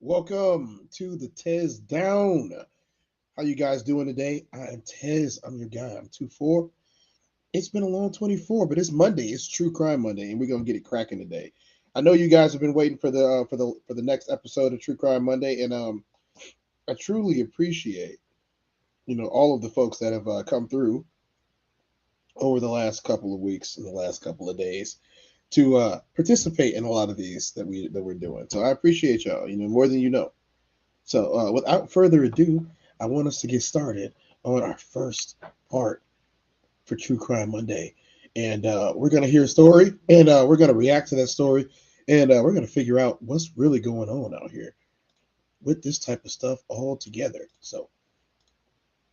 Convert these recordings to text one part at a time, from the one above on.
Welcome to the Tez Down. How you guys doing today? I am Tez. I'm your guy. I'm 2-4. It's been a long 24, but it's Monday. It's True Crime Monday, and we're gonna get it cracking today. I know you guys have been waiting for the next episode of True Crime Monday, and I truly appreciate all of the folks that have come through over the last couple of weeks and the last couple of days to participate in a lot of these that we're doing. So I appreciate y'all, more than you know. So without further ado, I want us to get started on our first part for True Crime Monday. And we're going to hear a story, and we're going to react to that story, and we're going to figure out what's really going on out here with this type of stuff all together. So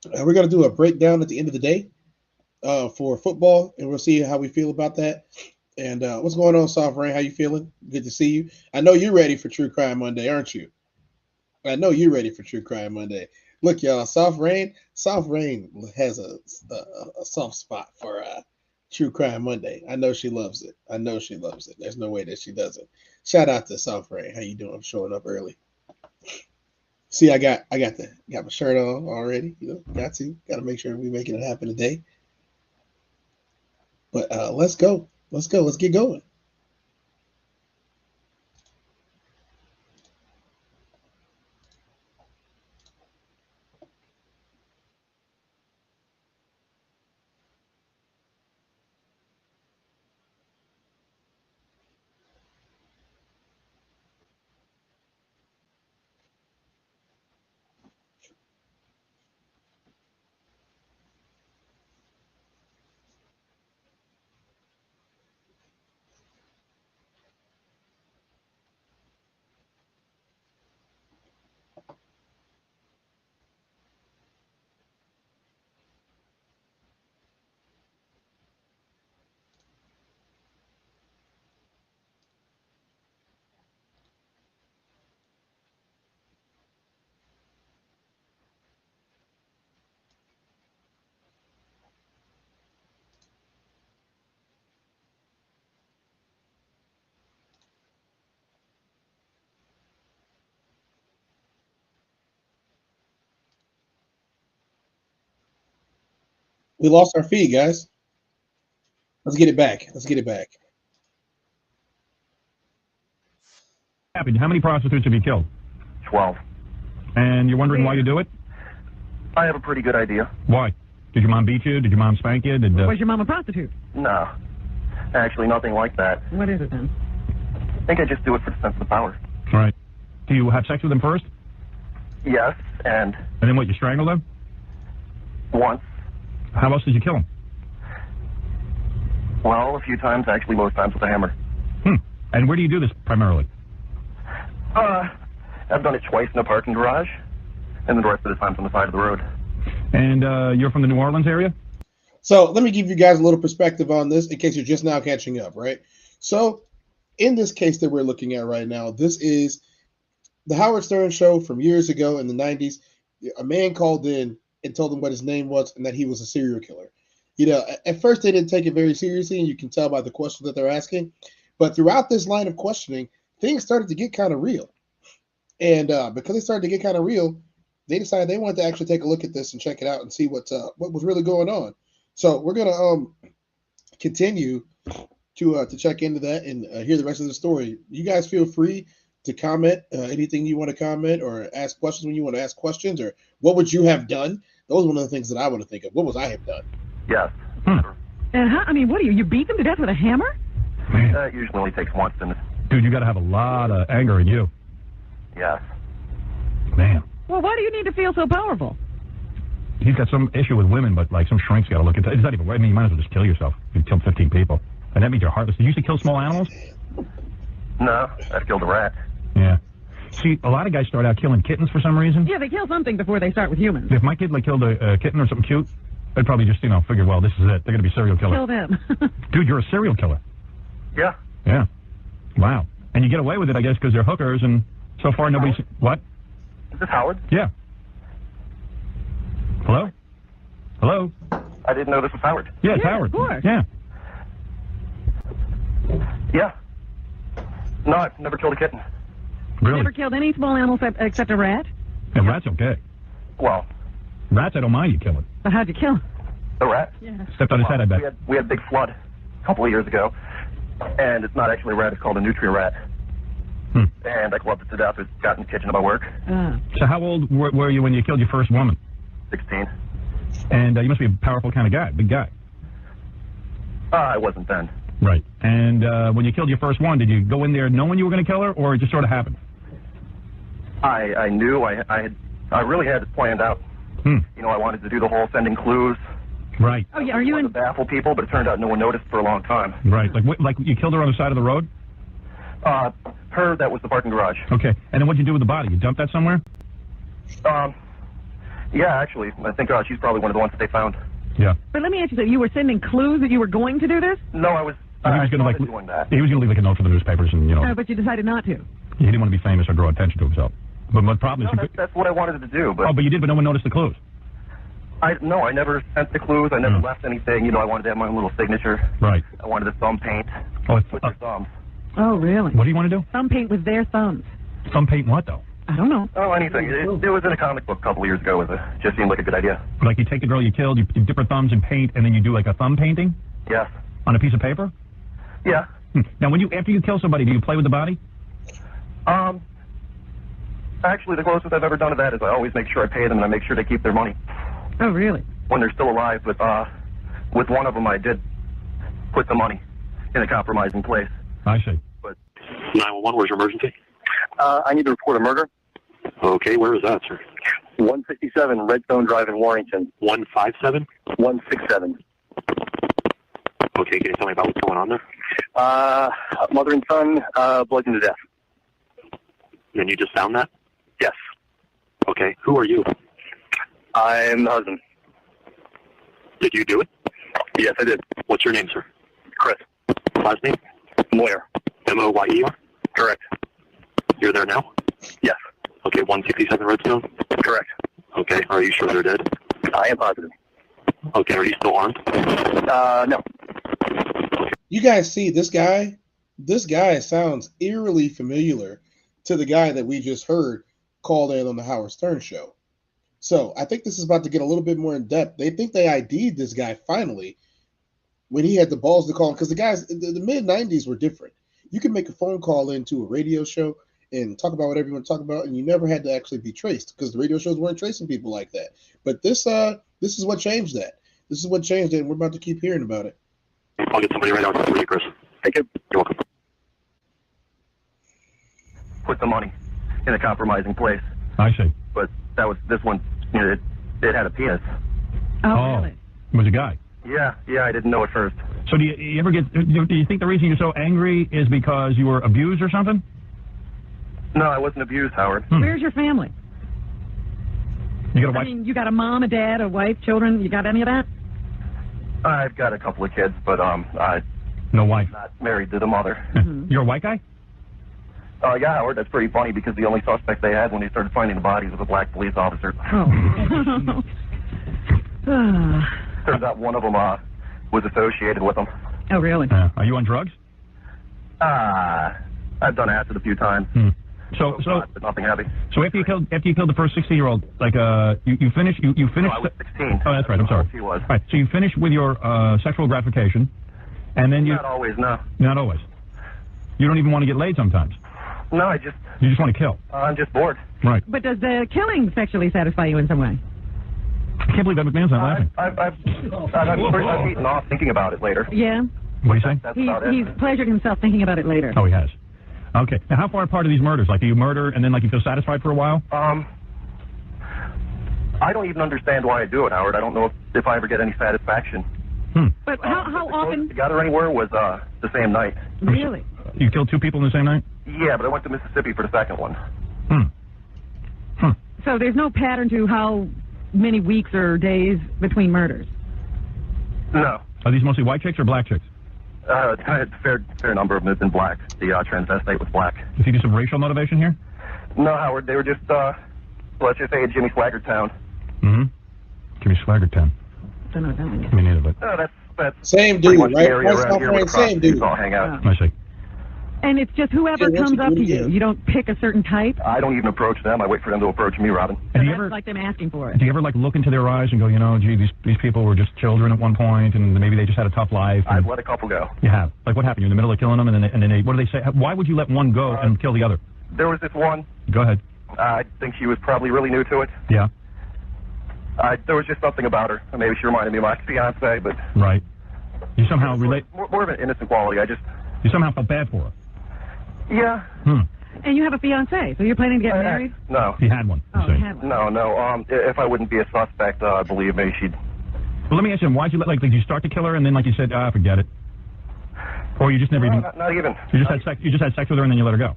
we're going to do a breakdown at the end of the day for football, and we'll see how we feel about that. And what's going on, Soft Rain? How you feeling? Good to see you. I know you're ready for True Crime Monday, aren't you? I know you're ready for True Crime Monday. Look, y'all, Soft Rain has a soft spot for True Crime Monday. I know she loves it. There's no way that she doesn't. Shout out to Soft Rain. How you doing? I'm showing up early. See, I got my shirt on already. Got to make sure we're making it happen today. But let's go. Let's get going. We lost our feed, guys. Let's get it back. How many prostitutes have you killed? 12. And you're wondering why you do it? I have a pretty good idea. Why? Did your mom beat you? Did your mom spank you? Was your mom a prostitute? No. Actually, nothing like that. What is it then? I think I just do it for the sense of power. All right. Do you have sex with them first? Yes, and And then what, you strangle them? once. How else did you kill them? Well, a few times, actually, most times with a hammer. And where do you do this primarily? I've done it twice in a parking garage, and then the rest of the times on the side of the road. And you're from the New Orleans area? So let me give you guys a little perspective on this in case you're just now catching up, right? So in this case that we're looking at right now, this is the Howard Stern show from years ago in the 90s. A man called in and told him what his name was and that he was a serial killer. At first they didn't take it very seriously, and you can tell by the questions that they're asking. But throughout this line of questioning, things started to get kind of real. And because they started to get kind of real, they decided they wanted to actually take a look at this and check it out and see what was really going on. So we're gonna continue to check into that and hear the rest of the story. You guys feel free to comment anything you want to comment or ask questions when you want to ask questions, or what would you have done? Those are one of the things that I want to think of. What was I have done? Yes. And what do you beat them to death with a hammer? Man. That usually only takes once, and Dude, you got to have a lot of anger in you. yes. Man. Well, why do you need to feel so powerful? He's got some issue with women, but like some shrink's got to look into it. It's not even, I mean, you might as well just kill yourself. You killed 15 people. And that means you're heartless. Did you used to kill small animals? No, I've killed a rat. Yeah. See, a lot of guys start out killing kittens for some reason. Yeah, they kill something before they start with humans. If my kid like killed a kitten or something cute, I'd probably just, figure, well, this is it. They're going to be serial killers. Kill them. Dude, you're a serial killer. Yeah. Yeah. Wow. And you get away with it, I guess, because they're hookers, and so far nobody's... What? Is this Howard? Yeah. Hello? Hello? I didn't know this was Howard. Yeah, it's Yeah, Howard. of course. Yeah. Yeah. No, I've never killed a kitten. Really? Never killed any small animals except a rat? And rats okay. Well, Rats I don't mind you killing. But how'd you kill him? the rat. Yeah. Stepped on his head, I bet. We had a big flood a couple of years ago, and it's not actually a rat. It's called a nutria rat. And I clubbed it to death. It got in the kitchen of my work. So how old were you when you killed your first woman? 16. And you must be a powerful kind of guy, big guy. I wasn't then. Right. And when you killed your first one, did you go in there knowing you were going to kill her, or it just sort of happened? I knew I really had it planned out. You know, I wanted to do the whole sending clues. Right. Oh, yeah. Are you in? To baffle people, but it turned out no one noticed for a long time. Right. Like you killed her on the side of the road? That was the parking garage. Okay. And then what'd you do with the body? You dumped that somewhere? Yeah, actually, I think she's probably one of the ones that they found. Yeah. But let me ask you something. You were sending clues that you were going to do this? No, I was. He was going to doing that. He was going to leave like a note for the newspapers, and But you decided not to. He didn't want to be famous or draw attention to himself. But the problem is, that's what I wanted to do. But but you did, but no one noticed the clues. I never sent the clues. I never left anything. You know, I wanted to have my own little signature. Right. I wanted to thumb paint with their thumbs. Oh, really? What do you want to do? Thumb paint with their thumbs. Thumb paint what, though? I don't know. Oh, anything. It was in a comic book a couple of years ago. It just seemed like a good idea. Like you take the girl you killed, you dip her thumbs in paint, and then you do like a thumb painting? Yes. On a piece of paper? Yeah. Now, after you kill somebody, do you play with the body? Actually, the closest I've ever done to that is I always make sure I pay them and I make sure they keep their money Oh, really? when they're still alive. But with one of them, I did put the money in a compromising place. I see. But 911, where's your emergency? I need to report a murder. Okay, where is that, sir? 167 Redstone Drive in Warrington. 157? 167. Okay, can you tell me about what's going on there? Mother and son bludgeoned to death. And you just found that? Yes. Okay, who are you? I'm the husband. Did you do it? Yes, I did. What's your name, sir? Chris. Last name? Moyer. M-O-Y-E-R? Correct. You're there now? Yes. Okay, 167 Redstone? Correct. Okay, are you sure they're dead? I am positive. Okay, are you still armed? No. You guys see this guy? This guy sounds eerily familiar to the guy that we just heard called in on the Howard Stern show. So I think this is about to get a little bit more in depth. They think they ID'd this guy finally when he had the balls to call him, because the guys, the mid-90s were different. You could make a phone call into a radio show and talk about whatever you want to talk about, and you never had to actually be traced because the radio shows weren't tracing people like that. But this is what changed that. This is what changed it, and we're about to keep hearing about it. I'll get somebody right out for you, Chris. Thank you. You're welcome. Put the money in a compromising place. I see. But this one, you know, it had a penis. Oh, really? It was a guy. Yeah, I didn't know at first. So do you ever get, do you think the reason you're so angry is because you were abused or something? No, I wasn't abused, Howard. Where's your family? You got a wife? I mean, you got a mom, a dad, a wife, children. You got any of that? I've got a couple of kids, but I'm No wife. not married to the mother. You're a white guy? Yeah, Howard, that's pretty funny because the only suspect they had when they started finding the bodies was a black police officer. Oh. Turns out one of them was associated with them. Oh, really? Are you on drugs? I've done acid a few times. So But nothing heavy. So after you killed the first 16-year-old, like you finished. You finished. No, I was 16. Oh, that's right. I'm sorry. She was. All right. So you finished with your sexual gratification, and then you. Not always, no. Not always. You don't even want to get laid sometimes. No, You just want to kill. I'm just bored. Right. But does the killing sexually satisfy you in some way? I can't believe that McMahon's not laughing. I've eaten off thinking about it later. Yeah. What do you say? That's about it. He's pleasured himself thinking about it later. Oh, he has. Okay. Now, how far apart are these murders? Like, do you murder and then, like, you feel satisfied for a while? I don't even understand why I do it, Howard. I don't know if I ever get any satisfaction. But how often? Together anywhere was the same night. Really? You killed two people in the same night? Yeah, but I went to Mississippi for the second one. So there's no pattern to how many weeks or days between murders? No. Are these mostly white chicks or black chicks? A fair number of them have been black. The transvestite was black. You think there's some racial motivation here? No, Howard, they were just, let's just say a Jimmy Swaggart town. Jimmy Swaggart town. Don't know what that means. Me neither, but... That's Same pretty dude, much the right? area West around South here where the Frank, same dude. prostitutes all hang out. I see. And it's just whoever Yeah, once comes you up do to it, you. yeah. You don't pick a certain type. I don't even approach them. I wait for them to approach me, Robin. So do you that's ever like them asking for it. do you ever like look into their eyes and go, you know, gee, these people were just children at one point, and maybe they just had a tough life? And I've let a couple go. you have. Like, what happened? You're in the middle of killing them, and then they what do they say? Why would you let one go and kill the other? There was this one. Go ahead. I think she was probably really new to it. Yeah. There was just something about her. Maybe she reminded me of my fiance, but Right. You somehow relate. more of an innocent quality. You somehow felt bad for her. Yeah. And you have a fiance, so you're planning to get married? No. He had one. You Oh, see. you have one. No. If I wouldn't be a suspect, believe me, she'd. Well, let me ask you, why'd you did you start to kill her and then, like you said, forget it? Or you just never even. Not even. You just had sex. You just had sex with her and then you let her go.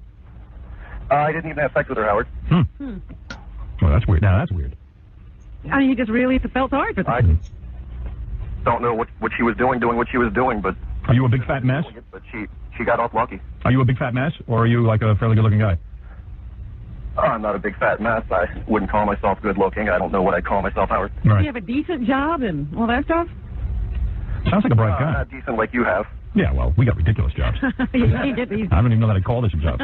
I didn't even have sex with her, Howard. Well, that's weird. Now that's weird. I mean, you just really felt sorry for I them. don't know what she was doing what she was doing, but Are you a big fat mess? she got off lucky. Are you a big fat mess, or are you like a fairly good-looking guy? I'm not a big fat mess. I wouldn't call myself good looking. I don't know what I'd call myself, Howard. Do Right. you have a decent job and all that stuff? Sounds like a bright guy. Not decent like you have. Yeah, well, we got ridiculous jobs. You can't get these. I don't even know that I'd call this a job.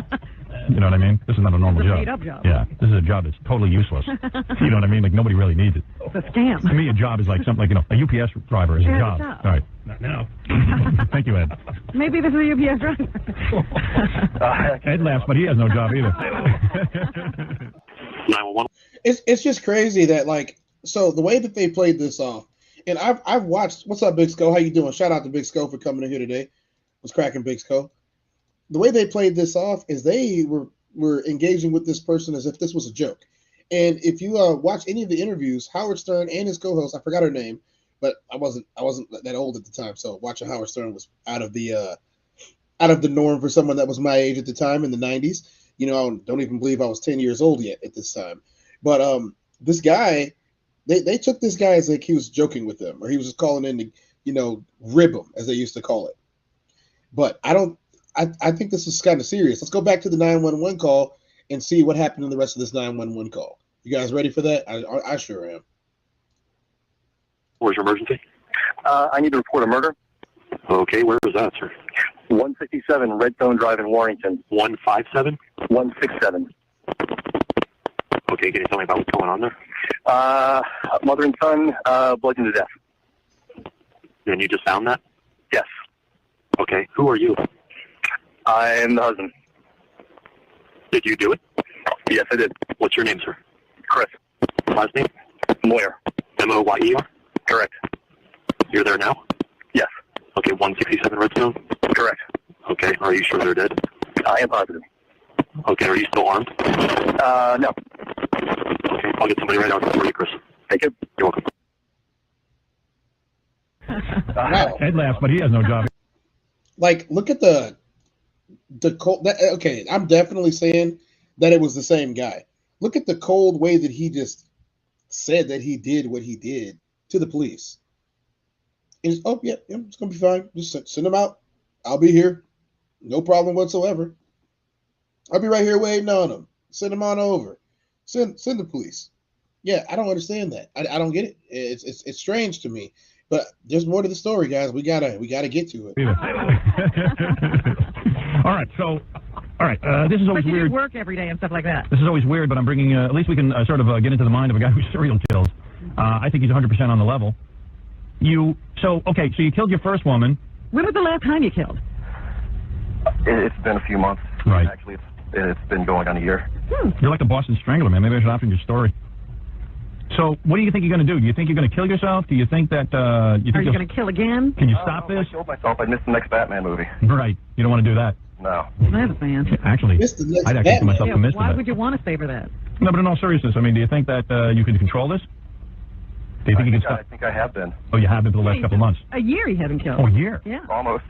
You know what I mean? This is not a normal It's a job. made-up job. Yeah, this is a job that's totally useless. You know what I mean? Like, nobody really needs it. It's a scam. To me, a job is like something like, a UPS driver is a Yeah, job. it's a job. All right. Not now. Thank you, Ed. Maybe this is a UPS driver. Ed laughs, but he has no job either. 911. It's just crazy that, like, so the way that they played this off, and I've watched. What's up, Big Sco? How you doing? Shout out to Big Sco for coming in here today. Was cracking, Big Sco. The way they played this off is they were engaging with this person as if this was a joke. And if you watch any of the interviews, Howard Stern and his co-host, I forgot her name, but I wasn't that old at the time, so watching Howard Stern was out of the norm for someone that was my age at the time in the 90s. You know, I don't even believe I was 10 years old yet at this time. But this guy, they took this guy as like he was joking with them, or he was just calling in to, rib him, as they used to call it. But I think this is kind of serious. Let's go back to the 911 call and see what happened in the rest of this 911 call. You guys ready for that? I sure am. Where's your emergency? I need to report a murder. Okay, where was that, sir? 167 Redstone Drive in Warrington. 157? 167. Okay, can you tell me about what's going on there? Mother and son bludgeoned to death. And you just found that? Yes. Okay, who are you? I am the husband. Did you do it? Yes, I did. What's your name, sir? Chris. Last name? Moyer. Moyer? Correct. You're there now? Yes. Okay, 167 Redstone? Correct. Okay, are you sure they're dead? I am positive. Okay, are you still armed? No. Okay, I'll get somebody right out for you, Chris. Thank you. You're welcome. Wow. Ed laughs, but he has no job. Like, look at the cold. Okay, I'm definitely saying that it was the same guy. Look at the cold way that he just said that he did what he did to the police. And it's, oh, yeah, it's going to be fine. Just send him out. I'll be here. No problem whatsoever. I'll be right here waiting on him. Send him on over. Send the police. Yeah, I don't understand that. I don't get it. It's strange to me. But there's more to the story, guys. We gotta get to it. All right, so, this is always But you weird. do work every day and stuff like that. This is always weird, but I'm bringing, at least we can sort of get into the mind of a guy who serial kills. I think he's 100% on the level. So you killed your first woman. When was the last time you killed? It's been a few months. Right. Actually, it's been going on a year. You're like the Boston Strangler, man. Maybe I should offer you your story. So what do you think you're going to do? Do you think you're going to kill yourself? Do you think that... Are you going to kill again? Can you stop If this? I killed myself, I'd miss the next Batman movie. Right. You don't want to do that. No. That's a fan. Actually, Missed the next I'd actually put Batman. myself Yeah, to miss why that. would you want to savor that? No, but in all seriousness, I mean, do you think that you can control this? Do you think you can I stop? think I have been. Oh, you have been for the last couple of months. A year he hasn't killed. Oh, a year. Yeah. Almost.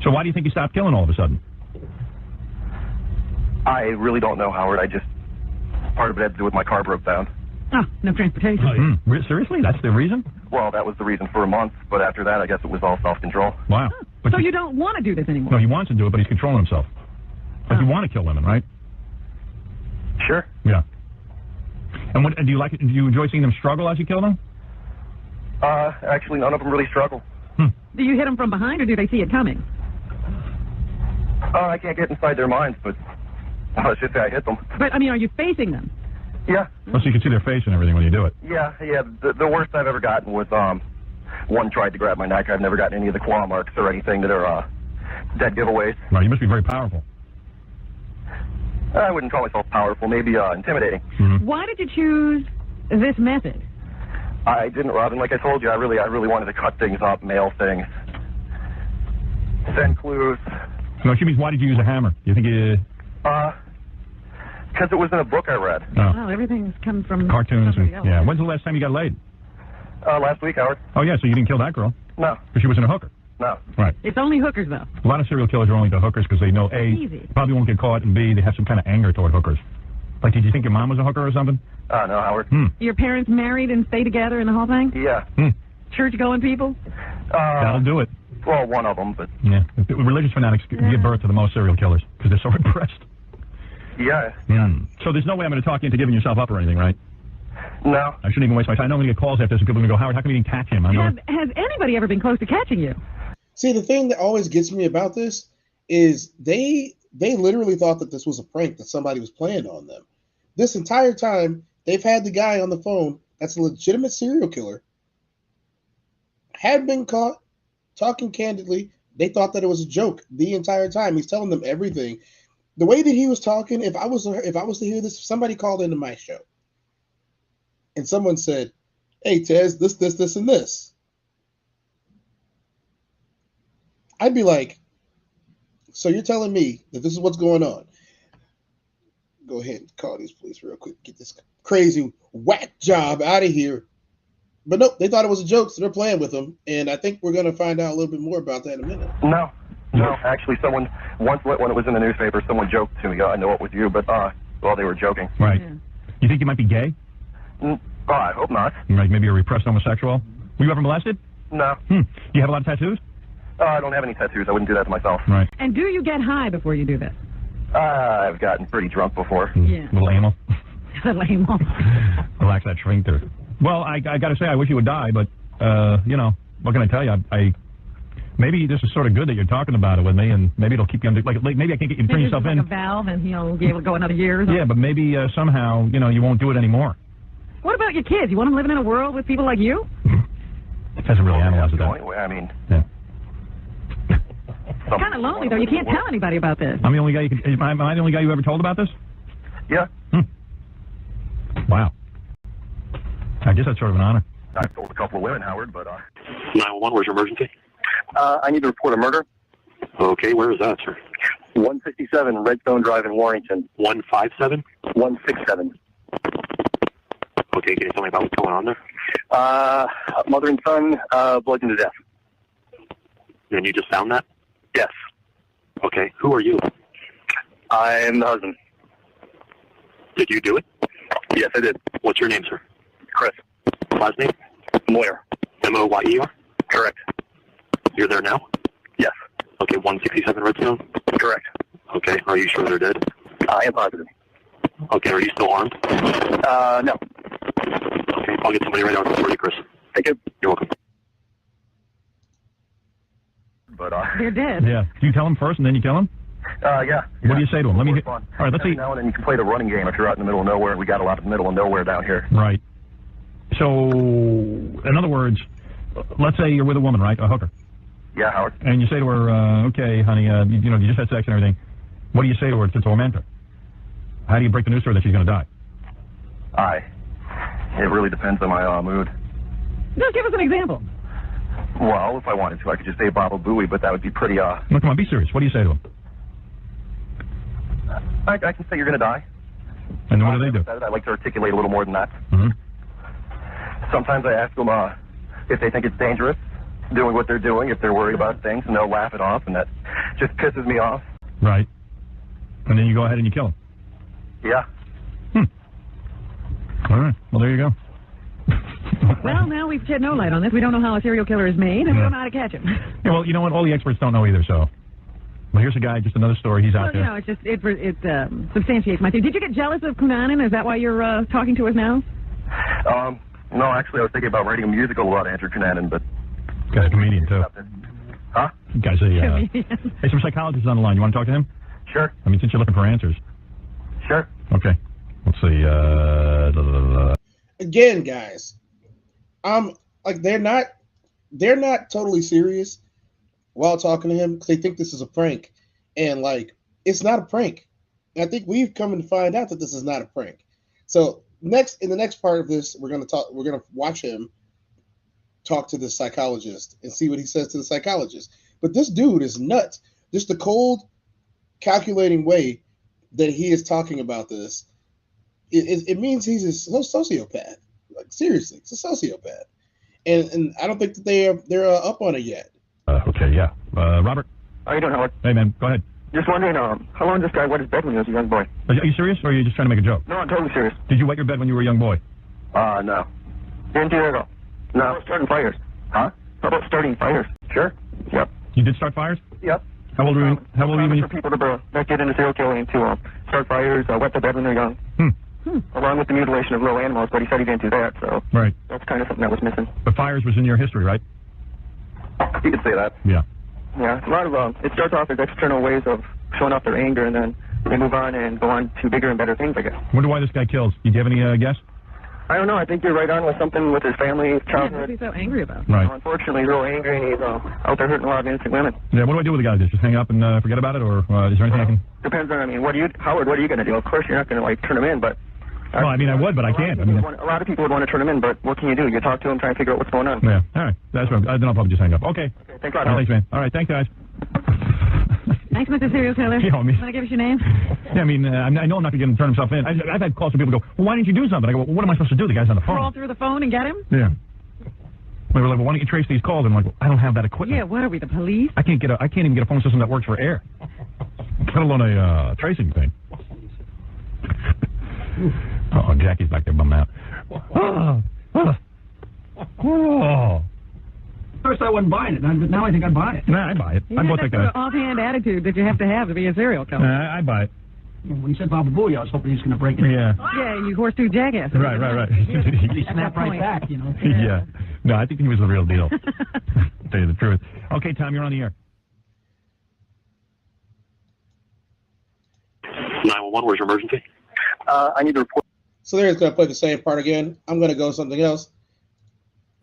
So why do you think you stopped killing all of a sudden? I really don't know, Howard. Part of it had to do with my car broke down. Oh, no transportation. Seriously? That's the reason? Well, that was the reason for a month, but after that, I guess it was all self-control. Wow. But So you don't want to do this anymore? No, he wants to do it, but he's controlling himself. But you want to kill women, right? Sure. Yeah. And what, do you like it? Do you enjoy seeing them struggle as you kill them? Actually, none of them really struggle. Do you hit them from behind or do they see it coming? I can't get inside their minds, but let's just say I hit them. But, I mean, are you facing them? Yeah. Well, so you can see their face and everything when you do it. Yeah. The worst I've ever gotten was one tried to grab my neck. I've never gotten any of the claw marks or anything that are dead giveaways. Right, you must be very powerful. I wouldn't call myself powerful, maybe intimidating. Mm-hmm. Why did you choose this method? I didn't, Robin. Like I told you, I really wanted to cut things up, mail things, send clues. No, she means why did you use a hammer? You think you... Because it was in a book I read. Oh. Well, everything's come from Cartoons and... else. Yeah. When's the last time you got laid? Last week, Howard. Oh, yeah, so you didn't kill that girl? No. Because she wasn't a hooker? No. Right. It's only hookers, though. A lot of serial killers are only to hookers because they know, A, Easy. probably won't get caught, and B, they have some kind of anger toward hookers. Like, did you think your mom was a hooker or something? No, Howard. Your parents married and stay together and the whole thing? Yeah. Church-going people? That'll do it. Well, one of them, but... Yeah. Religious fanatics give birth to the most serial killers because they're so repressed. Yeah. So there's no way I'm going to talk you into giving yourself up or anything, right? No. I shouldn't even waste my time. I know I'm going to get calls after this, and people are going to go, Howard, how come you didn't catch him? Has anybody ever been close to catching you? See, the thing that always gets me about this is they literally thought that this was a prank, that somebody was playing on them. This entire time, they've had the guy on the phone that's a legitimate serial killer, had been caught talking candidly. They thought that it was a joke the entire time. He's telling them everything. The way that he was talking, if I was to hear this, if somebody called into my show and someone said, "Hey, Tez, this, and this," I'd be like, "So you're telling me that this is what's going on?" Go ahead and call these police real quick. Get this crazy whack job out of here. But nope, they thought it was a joke, so they're playing with them. And I think we're going to find out a little bit more about that in a minute. No. Actually, someone, once when it was in the newspaper, someone joked to me. I know it was you, but, well, they were joking. Right. Yeah. You think you might be gay? I hope not. Right, maybe a repressed homosexual? Were you ever molested? No. Do you have a lot of tattoos? I don't have any tattoos. I wouldn't do that to myself. Right. And do you get high before you do this? I've gotten pretty drunk before. Yeah. A little anal? Lame. Relax that sphincter. Well, I got to say, I wish you would die, but, you know, what can I tell you? Maybe this is sort of good that you're talking about it with me, and maybe it'll keep you under, like maybe I can get you to turn yourself like in. a valve, and you'll be able to go another year or something. Yeah, but maybe somehow, you know, you won't do it anymore. What about your kids? You want them living in a world with people like you? Hasn't really analyzed it. Anyway, I mean... Yeah. It's kind of lonely, though. You can't tell anybody about this. I'm the only guy am I the only guy you ever told about this? Yeah. Wow. I guess that's sort of an honor. I've told a couple of women, Howard, but... 911, where's your emergency? I need to report a murder. Okay, where is that, sir? 167 Redstone Drive in Warrington. 157? 167. Okay, can you tell me about what's going on there? Mother and son, bludgeoned to death. And you just found that? Yes. Okay, who are you? I am the husband. Did you do it? Yes, I did. What's your name, sir? Chris. Last name? Moyer. M-O-Y-E-R? Correct. You're there now? Yes. Okay, 167 Redstone? Correct. Okay, are you sure they're dead? I am positive. Okay, are you still armed? No. Okay, I'll get somebody right out for you, Chris. Thank you. You're welcome. But, They're dead. Yeah. Do you tell him first and then you kill him? yeah. What do you say to him? Let me hear. Fun. All right, let's see. Now and then you can play the running game if you're out in the middle of nowhere. We got a lot of middle of nowhere down here. Right. So, in other words, let's say you're with a woman, right? A hooker. Yeah, Howard. And you say to her, okay, honey, you know, you just had sex and everything. What do you say to her to torment her? How do you break the news to her that she's going to die? It really depends on my mood. Just give us an example. Well, if I wanted to, I could just say Baba Booey, but that would be pretty, No, come on, be serious. What do you say to him? I can say you're going to die. And what do they do? I like to articulate a little more than that. Mm-hmm. Sometimes I ask them if they think it's dangerous, doing what they're doing, if they're worried about things, and they'll laugh it off, and that just pisses me off. Right. And then you go ahead and you kill him. Yeah. All right. Well, there you go. Well, now we've shed no light on this. We don't know how a serial killer is made, and we don't know how to catch him. Yeah, well, you know what? All the experts don't know either, so. Well, here's a guy, just another story. He's out Well, there. you know, it substantiates my theory. Did you get jealous of Cunanan? Is that why you're talking to us now? No, actually, I was thinking about writing a musical about Andrew Cunanan, but... Guy's a comedian, too. Huh? You guys, hey, some psychologist on the line. You want to talk to him? Sure. I mean, since you're looking for answers. Sure. Okay. Let's see. Again, guys, like they're not totally serious while talking to him because they think this is a prank, and like it's not a prank. And I think we've come to find out that this is not a prank. So in the next part of this, we're gonna watch him talk to the psychologist and see what he says to the psychologist. But this dude is nuts. Just the cold, calculating way that he is talking about this, it means he's a sociopath. Like seriously, it's a sociopath. And I don't think that they're up on it yet. Okay, yeah. Robert? How you doing, Howard? Hey, man, go ahead. Just wondering, how long this guy wet his bed when he was a young boy? Are you serious, or are you just trying to make a joke? No, I'm totally serious. Did you wet your bed when you were a young boy? No. Didn't do it at all. No. How about starting fires? Huh? How about starting fires? Sure. Yep. You did start fires? Yep. How old were you? How old were you when you... For people that get into serial killing to start fires, wet their bed when they're young. Along with the mutilation of little animals, but he said he didn't do that, so right. That's kind of something that was missing. But fires was in your history, right? You could say that. Yeah. Yeah, a lot of it starts off as external ways of showing off their anger, and then they move on and go on to bigger and better things, I guess. Wonder why this guy kills. Do you have any guess? I don't know. I think you're right on with something with his family, childhood. What's he so angry about? Right. Unfortunately, he's real angry, and he's out there hurting a lot of innocent women. Yeah, what do I do with the guy? Just hang up and forget about it, or is there anything I can... Depends on, Howard, what are you going to do? Of course, you're not going to, turn him in, but... Well, I mean, I would, but I can't. A lot of people would want to turn him in, but what can you do? You talk to him, try and figure out what's going on. Yeah, all right. That's right. Then I'll probably just hang up. Okay. Thanks a lot, Thanks, man. All right, thanks, guys. Thanks, Mr. Serial Killer. Yeah, Want to give us your name? Yeah, I mean, I know I'm not going to turn himself in. I've had calls from people go, well, why didn't you do something? I go, well, what am I supposed to do? The guy's on the phone. Crawl through the phone and get him? Yeah. They were like, well, why don't you trace these calls? And I'm like, well, I don't have that equipment. Yeah, what are we, the police? I can't even get a phone system that works for air. Let alone a tracing thing. Oh, Jackie's back there bumming out. Oh. First I wasn't buying it, but now I think I'd buy it. Nah, I buy it. Yeah, I bought that's that guy. the offhand attitude that you have to be a serial killer. I buy it. When he said Baba Booey, I was hoping he was going to break it. Yeah. Yeah, you horseshoe jackass. Right. He snapped right back, Yeah. No, I think he was the real deal. To tell you the truth. Okay, Tom, you're on the air. 911, where's your emergency? I need to report. So they're just going to play the same part again. I'm going to go something else.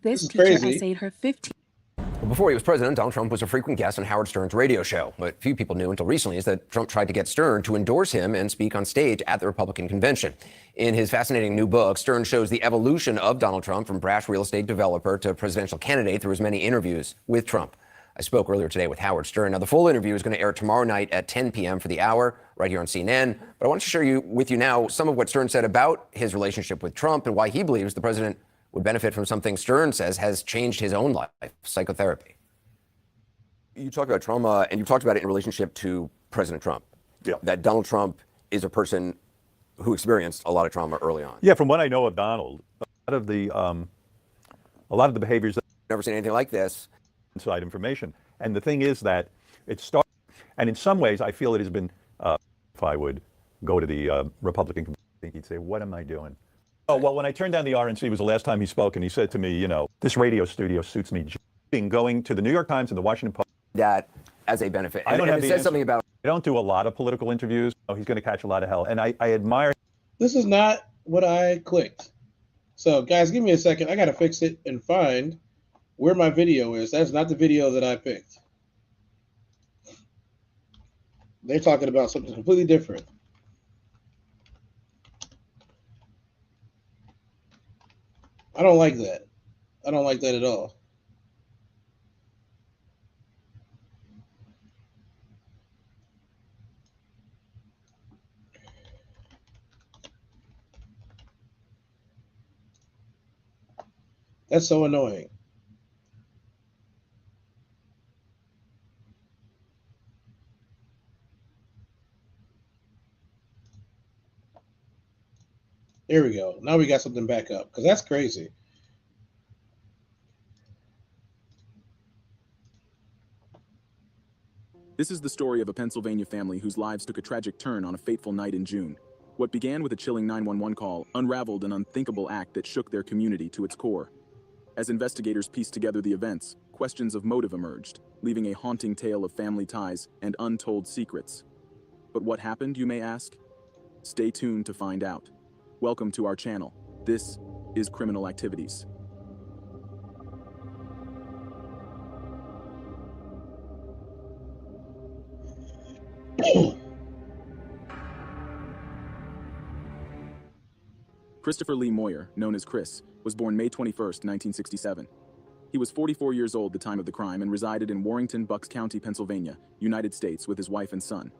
This is teacher crazy. essayed her 15. Well, before he was president, Donald Trump was a frequent guest on Howard Stern's radio show. What few people knew until recently is that Trump tried to get Stern to endorse him and speak on stage at the Republican convention. In his fascinating new book, Stern shows the evolution of Donald Trump from brash real estate developer to presidential candidate through his many interviews with Trump. I spoke earlier today with Howard Stern. Now, the full interview is going to air tomorrow night at 10 p.m. for the hour, right here on CNN. But I want to share with you now some of what Stern said about his relationship with Trump and why he believes the president would benefit from something Stern says has changed his own life, psychotherapy. You talked about trauma, and you talked about it in relationship to President Trump. Yeah. That Donald Trump is a person who experienced a lot of trauma early on. Yeah, from what I know of Donald, a lot of the behaviors that Never seen anything like this. inside information. And the thing is that it started, and in some ways I feel it has been, if I would go to the Republican convention, I think he'd say, what am I doing? Oh, well, when I turned down the RNC was the last time he spoke, and he said to me, this radio studio suits me. Going to the New York Times and the Washington Post. That as a benefit. I don't have it the says answer. something about... I don't do a lot of political interviews. He's going to catch a lot of hell. And I admire... This is not what I clicked. So, guys, give me a second. I got to fix it and find where my video is. That's not the video that I picked. They're talking about something completely different. I don't like that. I don't like that at all. That's so annoying. There we go. Now we got something back up because that's crazy. This is the story of a Pennsylvania family whose lives took a tragic turn on a fateful night in June. What began with a chilling 911 call unraveled an unthinkable act that shook their community to its core. As investigators pieced together the events, questions of motive emerged, leaving a haunting tale of family ties and untold secrets. But what happened, you may ask? Stay tuned to find out. Welcome to our channel. This is Criminal Activities. Christopher Lee Moyer, known as Chris, was born May 21, 1967. He was 44 years old at the time of the crime and resided in Warrenton, Bucks County, Pennsylvania, United States, with his wife and son.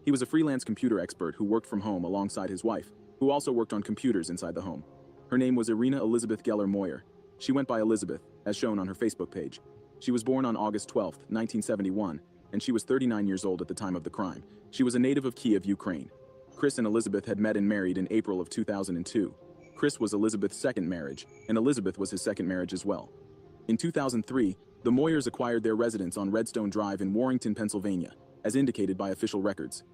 He was a freelance computer expert who worked from home alongside his wife, who also worked on computers inside the home. Her name was Irina Elizabeth Geller Moyer. She went by Elizabeth, as shown on her Facebook page. She was born on August 12, 1971, and she was 39 years old at the time of the crime. She was a native of Kiev, Ukraine. Chris and Elizabeth had met and married in April of 2002. Chris was Elizabeth's second marriage, and Elizabeth was his second marriage as well. In 2003, the Moyers acquired their residence on Redstone Drive in Warrenton, Pennsylvania, as indicated by official records.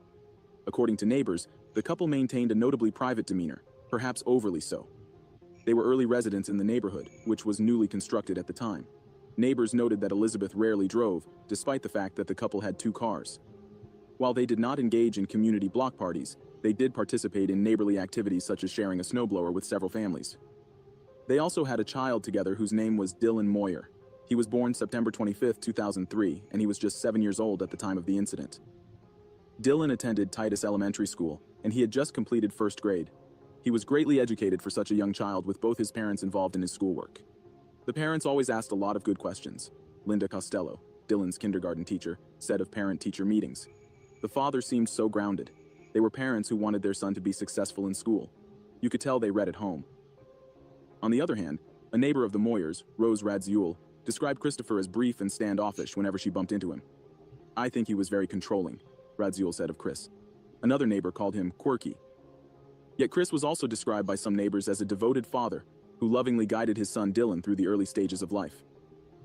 According to neighbors, the couple maintained a notably private demeanor, perhaps overly so. They were early residents in the neighborhood, which was newly constructed at the time. Neighbors noted that Elizabeth rarely drove, despite the fact that the couple had 2 cars. While they did not engage in community block parties, they did participate in neighborly activities such as sharing a snowblower with several families. They also had a child together whose name was Dylan Moyer. He was born September 25, 2003, and he was just 7 years old at the time of the incident. Dylan attended Titus Elementary School, and he had just completed 1st grade. He was greatly educated for such a young child, with both his parents involved in his schoolwork. The parents always asked a lot of good questions. Linda Costello, Dylan's kindergarten teacher, said of parent-teacher meetings. The father seemed so grounded. They were parents who wanted their son to be successful in school. You could tell they read at home. On the other hand, a neighbor of the Moyers, Rose Radziul, described Christopher as brief and standoffish whenever she bumped into him. "I think he was very controlling," Radziul said of Chris. Another neighbor called him quirky. Yet Chris was also described by some neighbors as a devoted father who lovingly guided his son Dylan through the early stages of life.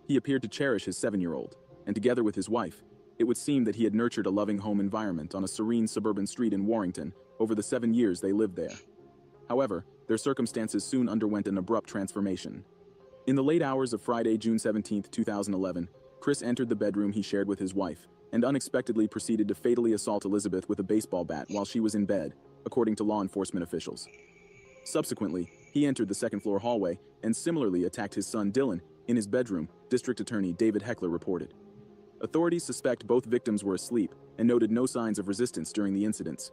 He appeared to cherish his 7-year-old, and together with his wife, it would seem that he had nurtured a loving home environment on a serene suburban street in Warrenton over the 7 years they lived there. However, their circumstances soon underwent an abrupt transformation. In the late hours of Friday, June 17, 2011, Chris entered the bedroom he shared with his wife and unexpectedly proceeded to fatally assault Elizabeth with a baseball bat while she was in bed, according to law enforcement officials. Subsequently, he entered the second-floor hallway and similarly attacked his son Dylan in his bedroom, District Attorney David Heckler reported. Authorities suspect both victims were asleep and noted no signs of resistance during the incidents.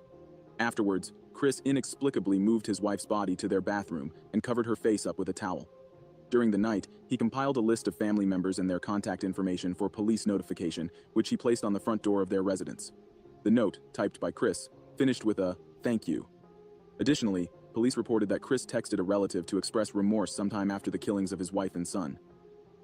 Afterwards, Chris inexplicably moved his wife's body to their bathroom and covered her face up with a towel. During the night, he compiled a list of family members and their contact information for police notification, which he placed on the front door of their residence. The note, typed by Chris, finished with a "thank you." Additionally, police reported that Chris texted a relative to express remorse sometime after the killings of his wife and son.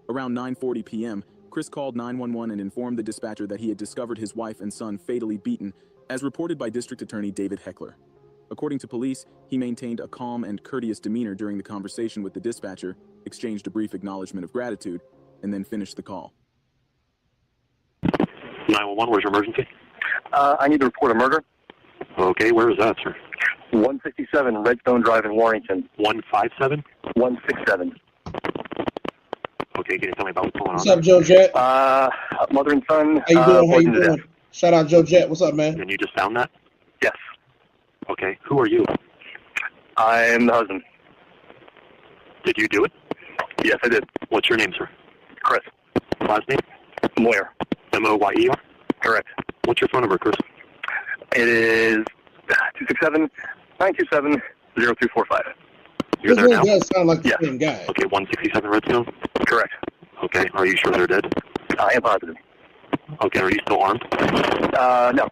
Around 9:40 p.m., Chris called 911 and informed the dispatcher that he had discovered his wife and son fatally beaten, as reported by District Attorney David Heckler. According to police, he maintained a calm and courteous demeanor during the conversation with the dispatcher, exchanged a brief acknowledgement of gratitude, and then finished the call. 911, where's your emergency? I need to report a murder. Okay, where is that, sir? 167 Redstone Drive in Warrington. 157? 167. Okay, can you tell me about what's going on? What's up, Joe Jet? Mother and son. How you doing? How poisoned you to doing? death. Shout out Joe Jet. What's up, man? And you just found that? Yes. Okay, who are you? I'm the husband. Did you do it? Yes, I did. What's your name, sir? Chris. Last name? Moyer. Moyer? Correct. What's your phone number, Chris? It is 267-927-0245. You're This there really now? does sound like the Yeah. same guy. Okay, 167 Redstone? Correct. Okay, are you sure they're dead? I am positive. Okay, are you still armed? No.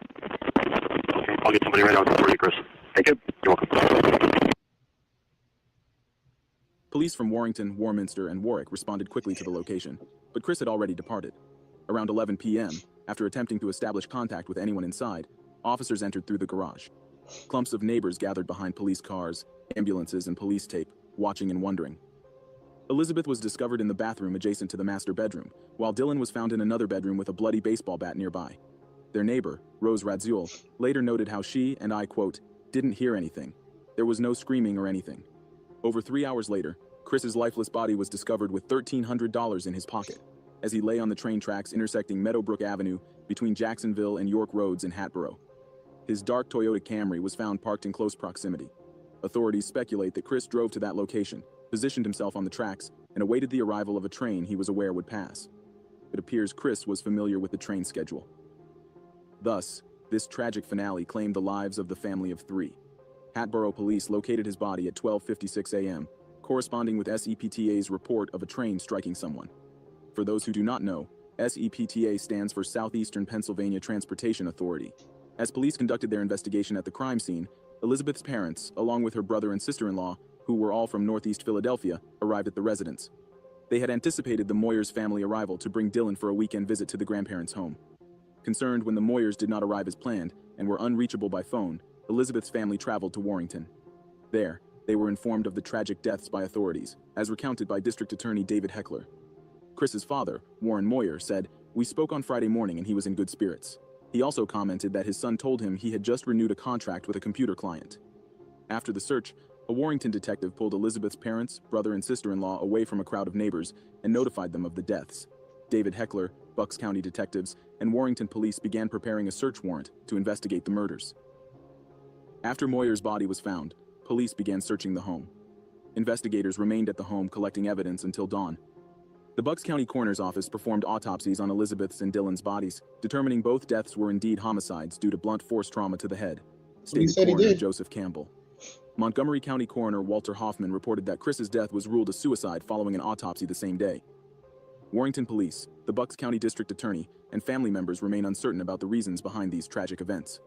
Okay, I'll get somebody right out for you, Chris. Thank you. You're welcome. Police from Warrington, Warminster, and Warwick responded quickly to the location, but Chris had already departed. Around 11 p.m., after attempting to establish contact with anyone inside, officers entered through the garage. Clumps of neighbors gathered behind police cars, ambulances, and police tape, watching and wondering. Elizabeth was discovered in the bathroom adjacent to the master bedroom, while Dylan was found in another bedroom with a bloody baseball bat nearby. Their neighbor, Rose Radziul, later noted how she, and I quote, "didn't hear anything. There was no screaming or anything." Over 3 hours later, Chris's lifeless body was discovered with $1,300 in his pocket. as he lay on the train tracks intersecting Meadowbrook Avenue between Jacksonville and York Roads in Hatboro. His dark Toyota Camry was found parked in close proximity. Authorities speculate that Chris drove to that location, positioned himself on the tracks, and awaited the arrival of a train he was aware would pass. It appears Chris was familiar with the train schedule. Thus, this tragic finale claimed the lives of the family of 3. Hatboro police located his body at 12:56 a.m., corresponding with SEPTA's report of a train striking someone. For those who do not know, SEPTA stands for Southeastern Pennsylvania Transportation Authority. As police conducted their investigation at the crime scene, Elizabeth's parents, along with her brother and sister-in-law, who were all from Northeast Philadelphia, arrived at the residence. They had anticipated the Moyers family arrival to bring Dylan for a weekend visit to the grandparents' home. Concerned when the Moyers did not arrive as planned and were unreachable by phone, Elizabeth's family traveled to Warrington. There, they were informed of the tragic deaths by authorities, as recounted by District Attorney David Heckler. Chris's father, Warren Moyer, said, "We spoke on Friday morning and he was in good spirits." He also commented that his son told him he had just renewed a contract with a computer client. After the search, a Warrington detective pulled Elizabeth's parents, brother, and sister-in-law away from a crowd of neighbors and notified them of the deaths. David Heckler, Bucks County detectives, and Warrington police began preparing a search warrant to investigate the murders. After Moyer's body was found, police began searching the home. Investigators remained at the home collecting evidence until dawn. The Bucks County Coroner's Office performed autopsies on Elizabeth's and Dylan's bodies, determining both deaths were indeed homicides due to blunt force trauma to the head, stated Coroner Joseph Campbell. Montgomery County Coroner Walter Hoffman reported that Chris's death was ruled a suicide following an autopsy the same day. Warrington Police, the Bucks County District Attorney, and family members remain uncertain about the reasons behind these tragic events.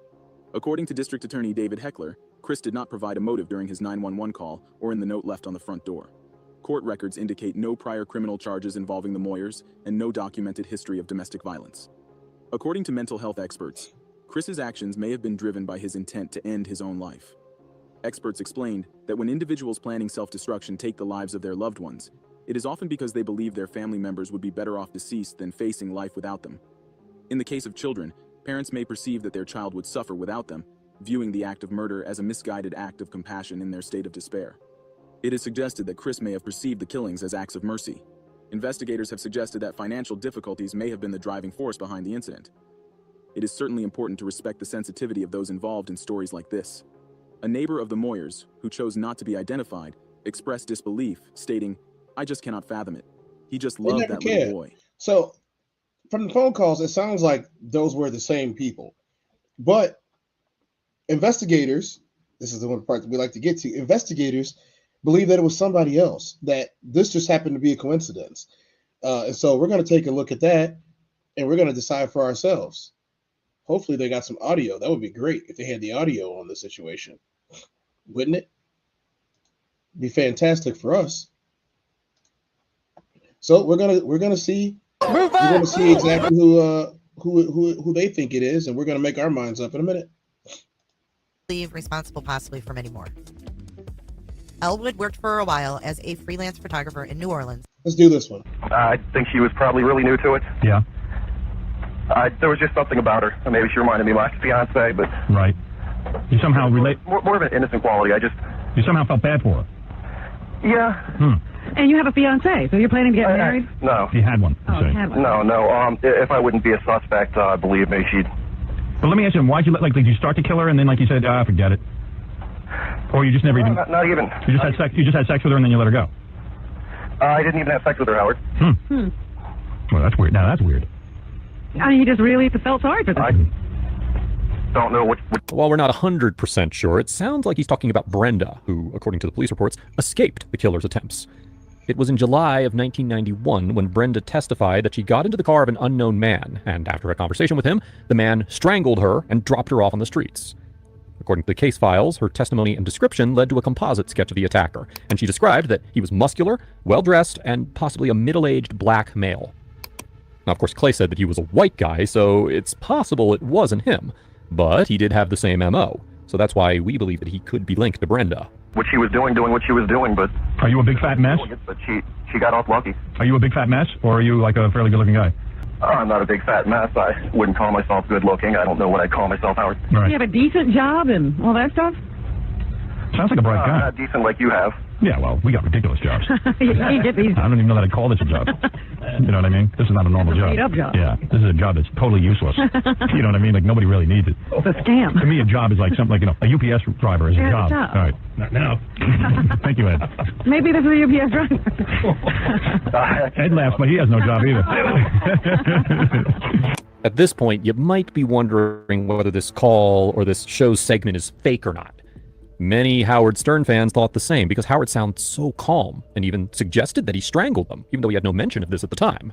According to District Attorney David Heckler, Chris did not provide a motive during his 911 call or in the note left on the front door. Court records indicate no prior criminal charges involving the Moyers and no documented history of domestic violence. According to mental health experts, Chris's actions may have been driven by his intent to end his own life. Experts explained that when individuals planning self-destruction take the lives of their loved ones, it is often because they believe their family members would be better off deceased than facing life without them. In the case of children, parents may perceive that their child would suffer without them, viewing the act of murder as a misguided act of compassion in their state of despair. It is suggested that Chris may have perceived the killings as acts of mercy. Investigators have suggested that financial difficulties may have been the driving force behind the incident. It is certainly important to respect the sensitivity of those involved in stories like this. A neighbor of the Moyers, who chose not to be identified, expressed disbelief, stating, "I just cannot fathom it. He just loved that little boy." So, from the phone calls, it sounds like those were the same people. But investigators, this is the one part that we like to get to, investigators believe that it was somebody else, that this just happened to be a coincidence. And so we're going to take a look at that, and we're going to decide for ourselves. Hopefully they got some audio. That would be great if they had the audio on the situation. Wouldn't it? Be fantastic for us. So we're gonna see exactly who they think it is, and we're gonna make our minds up in a minute. Responsible possibly for many more. Elwood worked for a while as a freelance photographer in New Orleans. Let's do this one. I think she was probably really new to it. Yeah. There was just something about her. Maybe she reminded me of my fiance, but right. You somehow relate more of an innocent quality. You somehow felt bad for her. Yeah. And you have a fiance, so you're planning to get married? No. He had one. Oh, he had one. No. If I wouldn't be a suspect, believe me, she'd. But let me ask you, why'd you did you start to kill her and then like you said, forget it, or you just never even? Not even. You just had sex. You just had sex with her and then you let her go. I didn't even have sex with her, Howard. Well, that's weird. Now that's weird. I mean, he just really felt sorry for them. Don't know what. While we're not 100% sure, it sounds like he's talking about Brenda, who, according to the police reports, escaped the killer's attempts. It was in July of 1991 when Brenda testified that she got into the car of an unknown man, and after a conversation with him, the man strangled her and dropped her off on the streets. According to the case files, her testimony and description led to a composite sketch of the attacker, and she described that he was muscular, well-dressed, and possibly a middle-aged black male. Now, of course, Clay said that he was a white guy, so it's possible it wasn't him. But he did have the same MO, so that's why we believe that he could be linked to Brenda. What she was doing what she was doing, but... Are you a big fat mess? But she got off lucky. Are you a big fat mess, or are you like a fairly good-looking guy? I'm not a big fat mess. I wouldn't call myself good-looking. I don't know what I'd call myself, Howard. Right. You have a decent job and all that stuff? Sounds like a bright guy. Not decent like you have. Yeah, well, we got ridiculous jobs. Hippies. I don't even know that I'd call this a job. You know what I mean? This is not a normal job. Made-up job. Yeah, this is a job that's totally useless. You know what I mean? Like, nobody really needs it. It's a scam. To me, a job is like something like, a UPS driver is a job. All right. Not now. Thank you, Ed. Maybe this is a UPS driver. Ed laughs, but he has no job either. At this point, you might be wondering whether this call or this show's segment is fake or not. Many Howard Stern fans thought the same because Howard sounds so calm and even suggested that he strangled them, even though he had no mention of this at the time.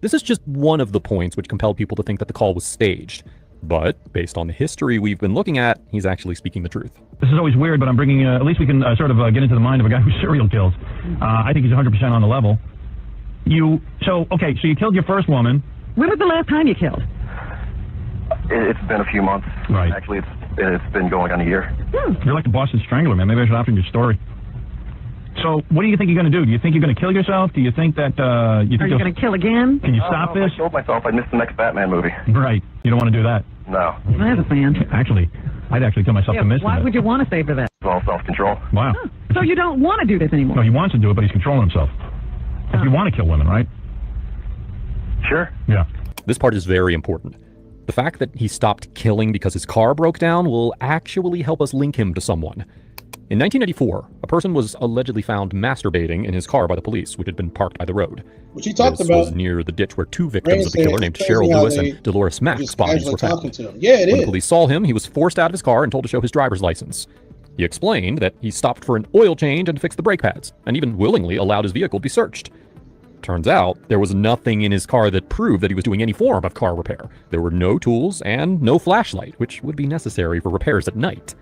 This is just one of the points which compelled people to think that the call was staged. But, based on the history we've been looking at, he's actually speaking the truth. This is always weird, but I'm bringing, at least we can get into the mind of a guy who serial kills. I think he's 100% on the level. So you killed your first woman. When was the last time you killed? It's been a few months. Right. Actually, it's been going on a year. You're like the Boston Strangler, man. Maybe I should offer you your story. So, what do you think you're going to do? Do you think you're going to kill yourself? Do you think that Are you going to kill again? Can you stop this? If I killed myself, I'd miss the next Batman movie. Right. You don't want to do that. No. That's a fan. Actually, I'd actually kill myself to miss Why that. would you want to stay for that? It's all self-control. Wow. So you don't want to do this anymore? No, he wants to do it, but he's controlling himself. If you want to kill women, right? Sure. Yeah. This part is very important. The fact that he stopped killing because his car broke down will actually help us link him to someone. In 1994, a person was allegedly found masturbating in his car by the police, which had been parked by the road. Which he talked this about. was near the ditch where two victims of the killer named Cheryl Lewis and Dolores Mack's bodies were found. Yeah, it is. When the police saw him, he was forced out of his car and told to show his driver's license. He explained that he stopped for an oil change and to fix the brake pads, and even willingly allowed his vehicle to be searched. Turns out, there was nothing in his car that proved that he was doing any form of car repair. There were no tools and no flashlight, which would be necessary for repairs at night.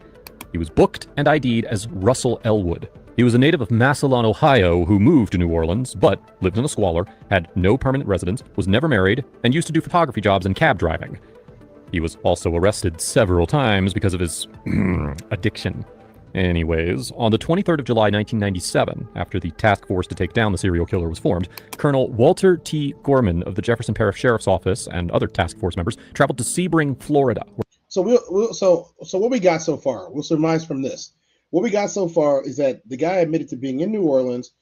He was booked and ID'd as Russell Elwood. He was a native of Massillon, Ohio, who moved to New Orleans, but lived in a squalor, had no permanent residence, was never married, and used to do photography jobs and cab driving. He was also arrested several times because of his addiction. Anyways, on the 23rd of July, 1997, after the task force to take down the serial killer was formed, Colonel Walter T. Gorman of the Jefferson Parish Sheriff's Office and other task force members traveled to Sebring, Florida. So so what we got so far, we'll surmise from this. What we got so far is that the guy admitted to being in New Orleans,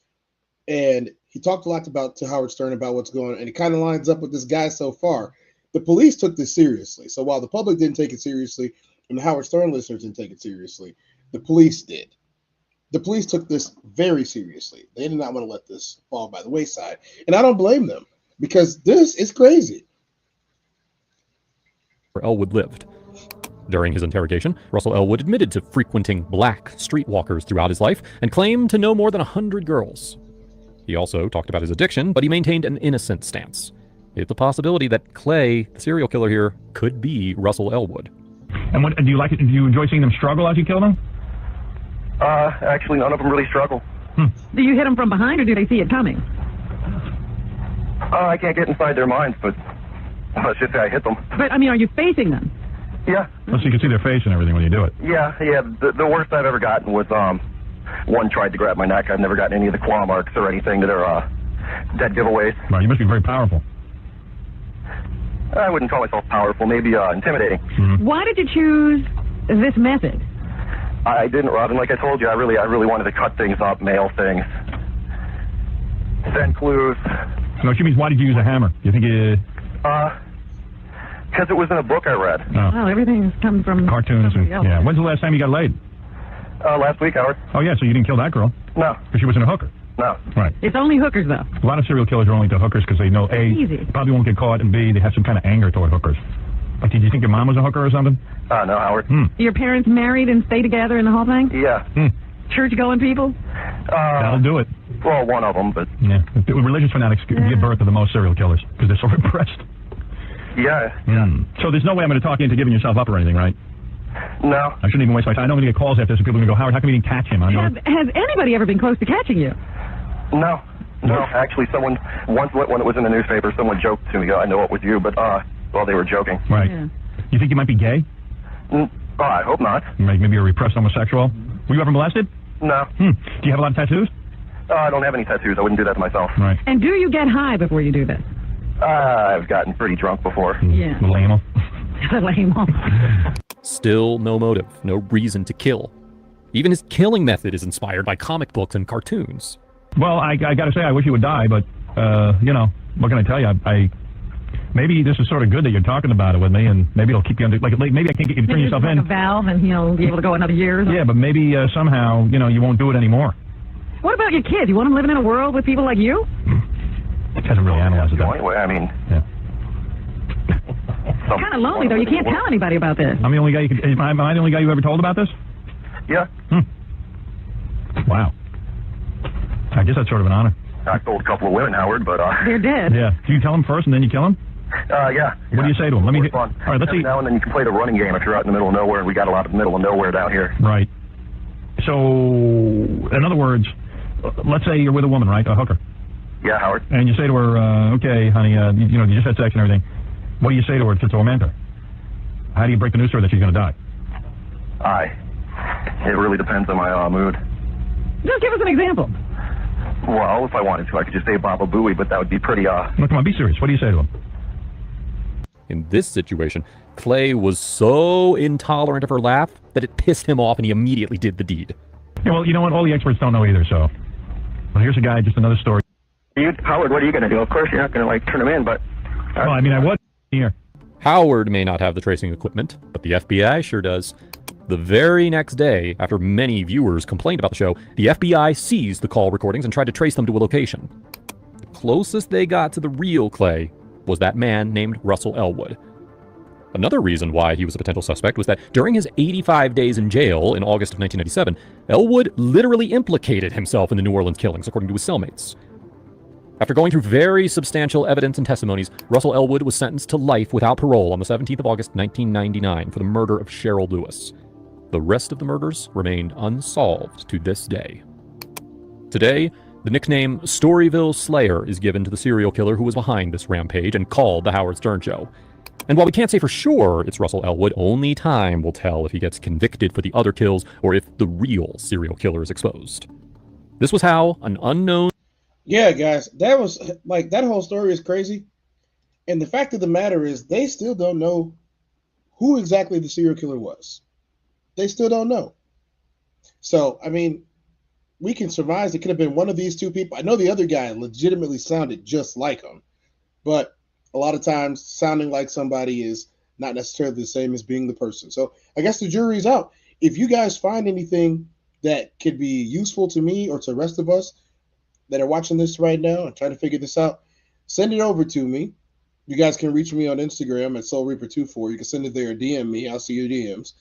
and he talked a lot to Howard Stern about what's going on, and it kind of lines up with this guy so far. The police took this seriously. So while the public didn't take it seriously, and the Howard Stern listeners didn't take it seriously, the police did. The police took this very seriously. They did not want to let this fall by the wayside. And I don't blame them, because this is crazy. Where Elwood lived. During his interrogation, Russell Elwood admitted to frequenting black streetwalkers throughout his life and claimed to know more than 100 girls. He also talked about his addiction, but he maintained an innocent stance. It's a possibility that Clay, the serial killer here, could be Russell Elwood. And what do you like it? Do you enjoy seeing them struggle as you kill them? Actually, none of them really struggle. Do you hit them from behind, or do they see it coming? I can't get inside their minds, but let's just say I hit them. But, I mean, are you facing them? Yeah. Well, so you can see their face and everything when you do it. Yeah. The worst I've ever gotten was one tried to grab my neck. I've never gotten any of the claw marks or anything that are dead giveaways. Wow, you must be very powerful. I wouldn't call myself powerful, maybe intimidating. Mm-hmm. Why did you choose this method? I didn't, Robin. Like I told you, I really wanted to cut things up, mail things, send clues. No, she means, why did you use a hammer? You think because it was in a book I read. Oh. Well, everything's come from cartoons. Yeah. When's the last time you got laid? Last week, Howard. Oh, yeah, so you didn't kill that girl? No. Because she wasn't a hooker? No. Right. It's only hookers, though. A lot of serial killers are only into hookers because they know, A, easy. probably won't get caught, and B, they have some kind of anger toward hookers. Like, did you think your mom was a hooker or something? No, Howard. Your parents married and stay together in the whole thing? Yeah. Church-going people? That'll do it. Well, one of them, but... Yeah. Religious fanatics give birth to the most serial killers because they're so repressed. Yeah. So there's no way I'm going to talk you into giving yourself up or anything, right? No. I shouldn't even waste my time. I know I'm going to get calls after this, and people are going to go, Howard, how come you didn't catch him? Has anybody ever been close to catching you? No. Actually, someone, once when it was in the newspaper, someone joked to me, I know it was you, but, well, they were joking. Right. Yeah. You think you might be gay? I hope not. Maybe you're a repressed homosexual? Were you ever molested? No. Do you have a lot of tattoos? I don't have any tattoos. I wouldn't do that to myself. Right. And do you get high before you do this? I've gotten pretty drunk before. Yeah. Lame-o. Lame-o. Still no motive, no reason to kill. Even his killing method is inspired by comic books and cartoons. Well, I got to say, I wish he would die, but, you know, what can I tell you? Maybe this is sort of good that you're talking about it with me, and maybe it'll keep you under, like maybe I can't get you to turn yourself in. A valve, and he'll be able to go another year. Yeah, but maybe somehow, you know, you won't do it anymore. What about your kids? You want them living in a world with people like you? Hasn't really analyzed it. Anyway, I mean, yeah. It's kind of lonely, though. You can't tell anybody about this. I'm the only guy. Am I the only guy you ever told about this? Yeah. Wow. I guess that's sort of an honor. I told a couple of women, Howard, but they're dead. Yeah. Do you tell them first and then you kill them? Yeah. What do you say to them? Let me. Fun. All right. Let's see. Now and then you can play the running game if you're out in the middle of nowhere, and we got a lot of middle of nowhere down here. Right. So, in other words, let's say you're with a woman, right? A hooker. Yeah, Howard. And you say to her, okay, honey, you know, you just had sex and everything. What do you say to her to torment her? How do you break the news to her that she's going to die? It really depends on my mood. Just give us an example. Well, if I wanted to, I could just say Baba Booey, but that would be pretty, No, come on, be serious. What do you say to him? In this situation, Clay was so intolerant of her laugh that it pissed him off and he immediately did the deed. Yeah, well, you know what? All the experts don't know either, so. Well, here's a guy, just another story. Howard, what are you going to do? Of course, you're not going to, like, turn him in, but... Well, I mean, I was here. Howard may not have the tracing equipment, but the FBI sure does. The very next day, after many viewers complained about the show, the FBI seized the call recordings and tried to trace them to a location. The closest they got to the real Clay was that man named Russell Elwood. Another reason why he was a potential suspect was that during his 85 days in jail in August of 1997, Elwood literally implicated himself in the New Orleans killings, according to his cellmates. After going through very substantial evidence and testimonies, Russell Elwood was sentenced to life without parole on the 17th of August, 1999 for the murder of Cheryl Lewis. The rest of the murders remained unsolved to this day. Today, the nickname Storyville Slayer is given to the serial killer who was behind this rampage and called The Howard Stern Show. And while we can't say for sure it's Russell Elwood, only time will tell if he gets convicted for the other kills or if the real serial killer is exposed. This was how an unknown... Yeah, guys, that was, like, that whole story is crazy. And the fact of the matter is they still don't know who exactly the serial killer was. They still don't know. So, I mean, we can surmise it could have been one of these two people. I know the other guy legitimately sounded just like him, but a lot of times sounding like somebody is not necessarily the same as being the person. So I guess the jury's out. If you guys find anything that could be useful to me or to the rest of us that are watching this right now and trying to figure this out, send it over to me. You guys can reach me on Instagram at SoulReaper24. You can send it there or DM me. I'll see your DMs.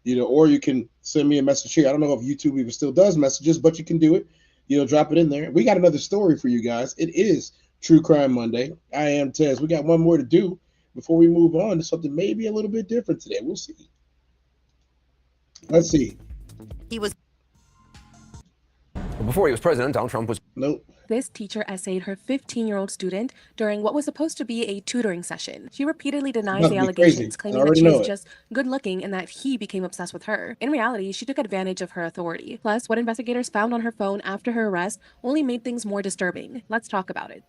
You know, or you can send me a message here. I don't know if YouTube even still does messages, but you can do it. You know, drop it in there. We got another story for you guys. It is True Crime Monday. I am Tez. We got one more to do before we move on to something maybe a little bit different today. We'll see. Let's see. He was... Before he was president, Donald Trump was... Nope. This teacher essayed her 15-year-old student during what was supposed to be a tutoring session. She repeatedly denies the allegations, claiming that she is just good-looking and that he became obsessed with her. In reality, she took advantage of her authority. Plus, what investigators found on her phone after her arrest only made things more disturbing. Let's talk about it.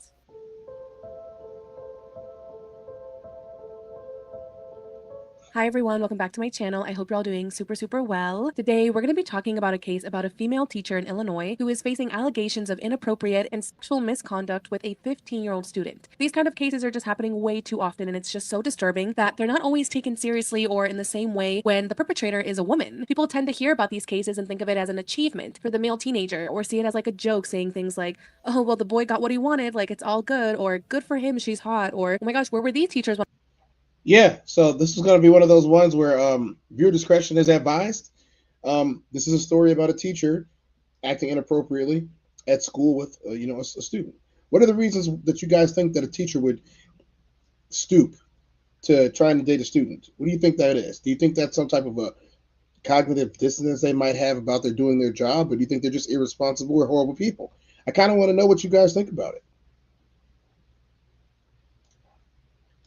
Hi everyone, welcome back to my channel. I hope you're all doing super well. Today, we're going to be talking about a case about a female teacher in Illinois who is facing allegations of inappropriate and sexual misconduct with a 15-year-old student. These kind of cases are just happening way too often, and it's just so disturbing that they're not always taken seriously or in the same way when the perpetrator is a woman. People tend to hear about these cases and think of it as an achievement for the male teenager, or see it as like a joke, saying things like, oh, well, the boy got what he wanted, like it's all good, or good for him, she's hot, or oh my gosh, where were these teachers when... Yeah, so this is going to be one of those ones where viewer discretion is advised. This is a story about a teacher acting inappropriately at school with, a student. What are the reasons that you guys think that a teacher would stoop to trying to date a student? What do you think that is? Do you think that's some type of a cognitive dissonance they might have about their doing their job, or do you think they're just irresponsible or horrible people? I kind of want to know what you guys think about it.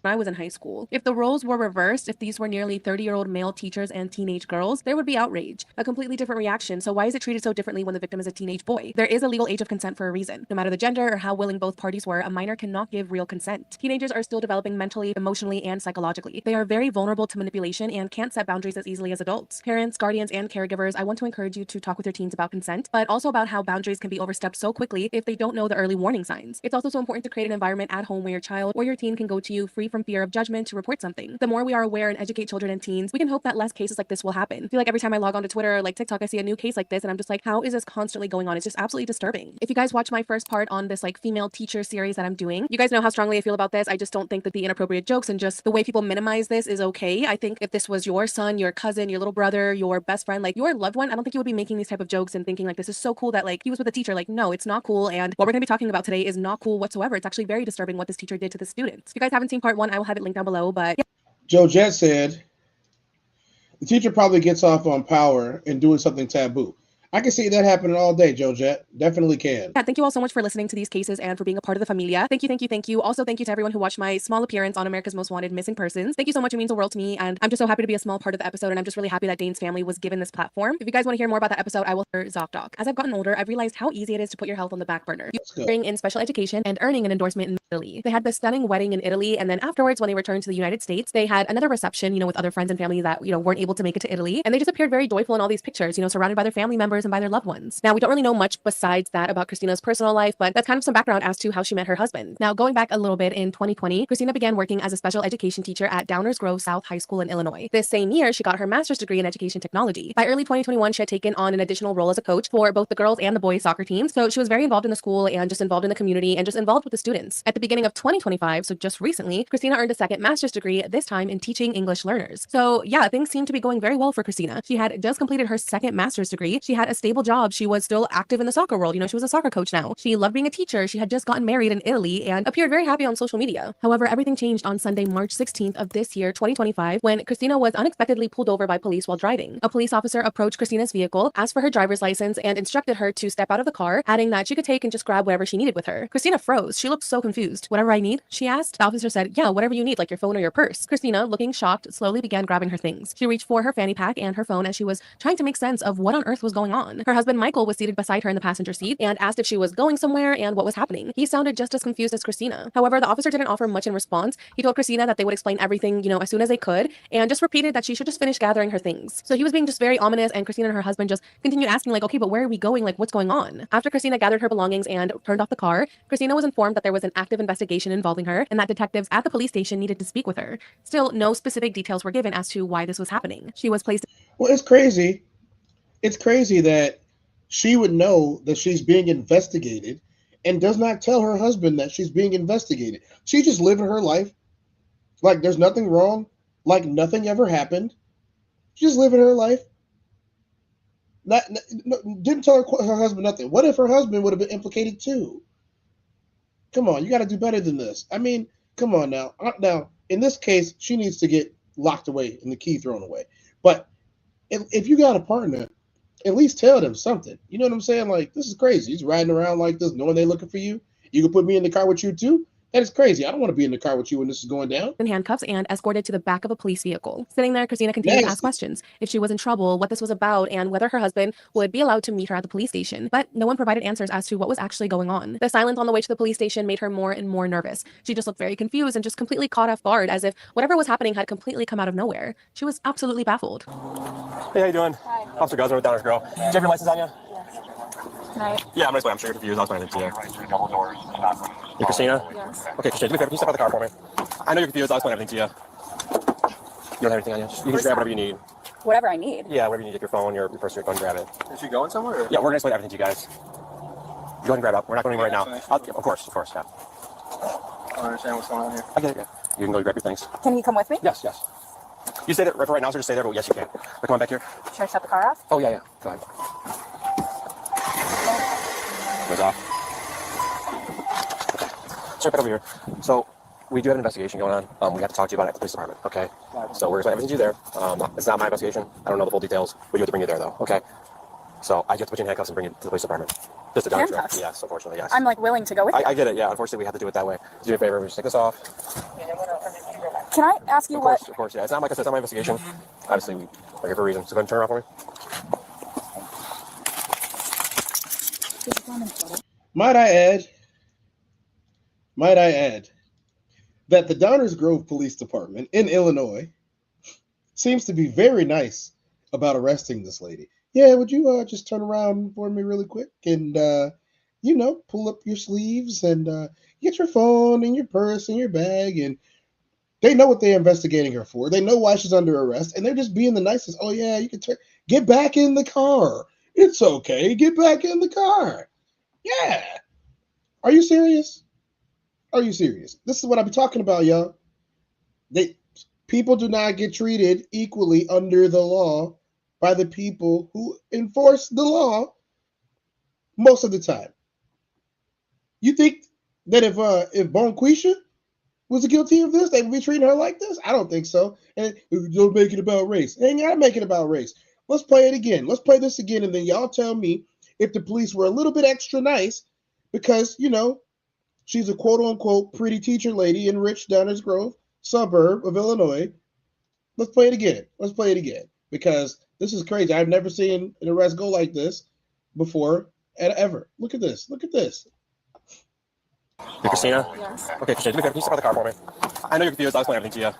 when I was in high school. If the roles were reversed, if these were nearly 30-year-old male teachers and teenage girls, there would be outrage, a completely different reaction. So why is it treated so differently when the victim is a teenage boy? There is a legal age of consent for a reason. No matter the gender or how willing both parties were, a minor cannot give real consent. Teenagers are still developing mentally, emotionally, and psychologically. They are very vulnerable to manipulation and can't set boundaries as easily as adults. Parents, guardians, and caregivers, I want to encourage you to talk with your teens about consent, but also about how boundaries can be overstepped so quickly if they don't know the early warning signs. It's also so important to create an environment at home where your child or your teen can go to you free from fear of judgment to report something. The more we are aware and educate children and teens, we can hope that less cases like this will happen. I feel like every time I log onto Twitter or like TikTok, I see a new case like this and I'm just like, how is this constantly going on? It's just absolutely disturbing. If you guys watch my first part on this like female teacher series that I'm doing, you guys know how strongly I feel about this. I just don't think that the inappropriate jokes and just the way people minimize this is okay. I think if this was your son, your cousin, your little brother, your best friend, like your loved one, I don't think you would be making these type of jokes and thinking like this is so cool that like he was with a teacher. Like, no, it's not cool. And what we're going to be talking about today is not cool whatsoever. It's actually very disturbing what this teacher did to the students. If you guys haven't seen part 1, I will have it linked down below, but yeah. Joe Jett said the teacher probably gets off on power and doing something taboo. I can see that happening all day, Joe Jett. Definitely can. Yeah, thank you all so much for listening to these cases and for being a part of the familia. Thank you, thank you, thank you. Also, thank you to everyone who watched my small appearance on America's Most Wanted Missing Persons. Thank you so much. It means the world to me. And I'm just so happy to be a small part of the episode. And I'm just really happy that Dane's family was given this platform. If you guys want to hear more about that episode, I will share ZocDoc. As I've gotten older, I've realized how easy it is to put your health on the back burner. You're in special education and earning an endorsement in Italy. They had this stunning wedding in Italy. And then afterwards, when they returned to the United States, they had another reception, with other friends and family that, weren't able to make it to Italy. And they just appeared very joyful in all these pictures, surrounded by their family members and by their loved ones. Now, we don't really know much besides that about Christina's personal life, but that's kind of some background as to how she met her husband. Now, going back a little bit, in 2020, Christina began working as a special education teacher at Downers Grove South High School in Illinois. This same year, she got her master's degree in education technology. By early 2021, she had taken on an additional role as a coach for both the girls and the boys soccer teams. So she was very involved in the school and just involved in the community and just involved with the students. At the beginning of 2025, so just recently, Christina earned a second master's degree, this time in teaching English learners. So yeah, things seem to be going very well for Christina. She had just completed her second master's degree. She had a stable job. She was still active in the soccer world. She was a soccer coach now. She loved being a teacher. She had just gotten married in Italy and appeared very happy on social media. However, everything changed on Sunday, March 16th of this year, 2025, when Christina was unexpectedly pulled over by police while driving. A police officer approached Christina's vehicle, asked for her driver's license, and instructed her to step out of the car, adding that she could take and just grab whatever she needed with her. Christina froze. She looked so confused. "Whatever I need?" she asked. The officer said, "Yeah, whatever you need, like your phone or your purse." Christina, looking shocked, slowly began grabbing her things. She reached for her fanny pack and her phone as she was trying to make sense of what on earth was going on. Her husband, Michael, was seated beside her in the passenger seat and asked if she was going somewhere and what was happening. He sounded just as confused as Christina. However, the officer didn't offer much in response. He told Christina that they would explain everything, as soon as they could, and just repeated that she should just finish gathering her things. So he was being just very ominous, and Christina and her husband just continued asking, like, okay, but where are we going? Like, what's going on? After Christina gathered her belongings and turned off the car, Christina was informed that there was an active investigation involving her and that detectives at the police station needed to speak with her. Still, no specific details were given as to why this was happening. She was placed. Well, it's crazy. It's crazy that she would know that she's being investigated and does not tell her husband that she's being investigated. She's just living her life like there's nothing wrong, like nothing ever happened. She's just living her life. Didn't tell her husband nothing. What if her husband would have been implicated too? Come on, you got to do better than this. I mean, come on now. Now, in this case, she needs to get locked away and the key thrown away. But if you got a partner, at least tell them something. You know what I'm saying? Like, this is crazy. He's riding around like this, knowing they're looking for you. You can put me in the car with you too? That is crazy. I don't want to be in the car with you when this is going down. In handcuffs and escorted to the back of a police vehicle. Sitting there, Christina continued to ask questions. If she was in trouble, what this was about, and whether her husband would be allowed to meet her at the police station. But no one provided answers as to what was actually going on. The silence on the way to the police station made her more and more nervous. She just looked very confused and just completely caught off guard, as if whatever was happening had completely come out of nowhere. She was absolutely baffled. Hey, how you doing? Hi. Officer Guzman with Downers Grove. Do you have your license on you? Night. Yeah, I'm sure you're confused. I was planning to you. You're Christina? Yes. Okay, Christina, do me a favor. Can you step out of the car for me? I know you're confused. I'll explain everything to you. You don't have anything on you? You can just grab whatever you need. Whatever I need? Yeah, whatever you need. Get your phone, your purse, your gun, grab it. Is she going somewhere? Or? Yeah, we're going to explain everything to you guys. Go ahead and grab it up. We're not going anywhere right now. Of course, yeah. I don't understand what's going on here. I get it, yeah. You can go grab your things. Can he come with me? Yes. You stay there for right now, so just stay there, but yes, you can. But come on back here. Should I shut the car off? Oh, yeah. Go ahead. Goes off. Okay. So right over here. So we do have an investigation going on. We have to talk to you about it at the police department, okay? So we're going to explain everything to you there. It's not my investigation. I don't know the full details. We do have to bring you there, though, okay? So I have to put you in handcuffs and bring you to the police department. Just a Downers Grove. Yes, unfortunately, yes. I'm like willing to go with you. I get it, yeah. Unfortunately, we have to do it that way. Do me a favor, just take this off. Can I ask you what? Of course, yeah. It's not like I said, it's not my investigation. Obviously, we're here for a reason. So go ahead and turn it around for me. Might I add that the Downers Grove Police Department in Illinois seems to be very nice about arresting this lady. Yeah, would you just turn around for me really quick and pull up your sleeves and get your phone and your purse and your bag, and they know what they're investigating her for. They know why she's under arrest, and they're just being the nicest. Oh yeah, you can get back in the car. It's okay. Get back in the car. Yeah. Are you serious? Are you serious? This is what I'm talking about, y'all. People do not get treated equally under the law by the people who enforce the law most of the time. You think that if Bonquisha was guilty of this, they would be treating her like this? I don't think so. And don't make it about race. They ain't gotta make it about race. Let's play it again. Let's play this again, and then y'all tell me if the police were a little bit extra nice because, she's a quote-unquote pretty teacher lady in rich Downers Grove suburb of Illinois. Let's play it again. Let's play it again because this is crazy. I've never seen an arrest go like this before ever. Look at this. Look at this. Hey, Christina? Yes. Okay, Christina, do me a favor. Can you step out of the car for me? I know you're confused. I'll explain everything to you.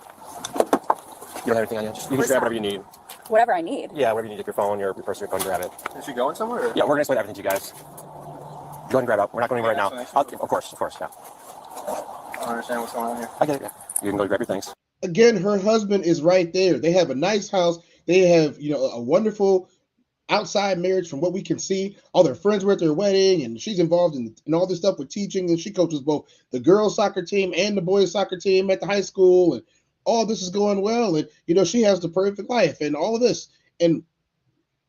You don't have anything on you? You can just grab whatever you need. Whatever I need. Yeah, whatever you need. Take your phone, your purse, your phone, grab it. Is she going somewhere? Or? Yeah, we're going to explain everything to you guys. Go ahead and grab it. We're not going anywhere right now. Of course, yeah. I don't understand what's going on here. I get it, yeah. You can go grab your things. Again, her husband is right there. They have a nice house. They have, a wonderful outside marriage from what we can see. All their friends were at their wedding, and she's involved in all this stuff with teaching, and she coaches both the girls' soccer team and the boys' soccer team at the high school, and all this is going well, and, she has the perfect life and all of this, and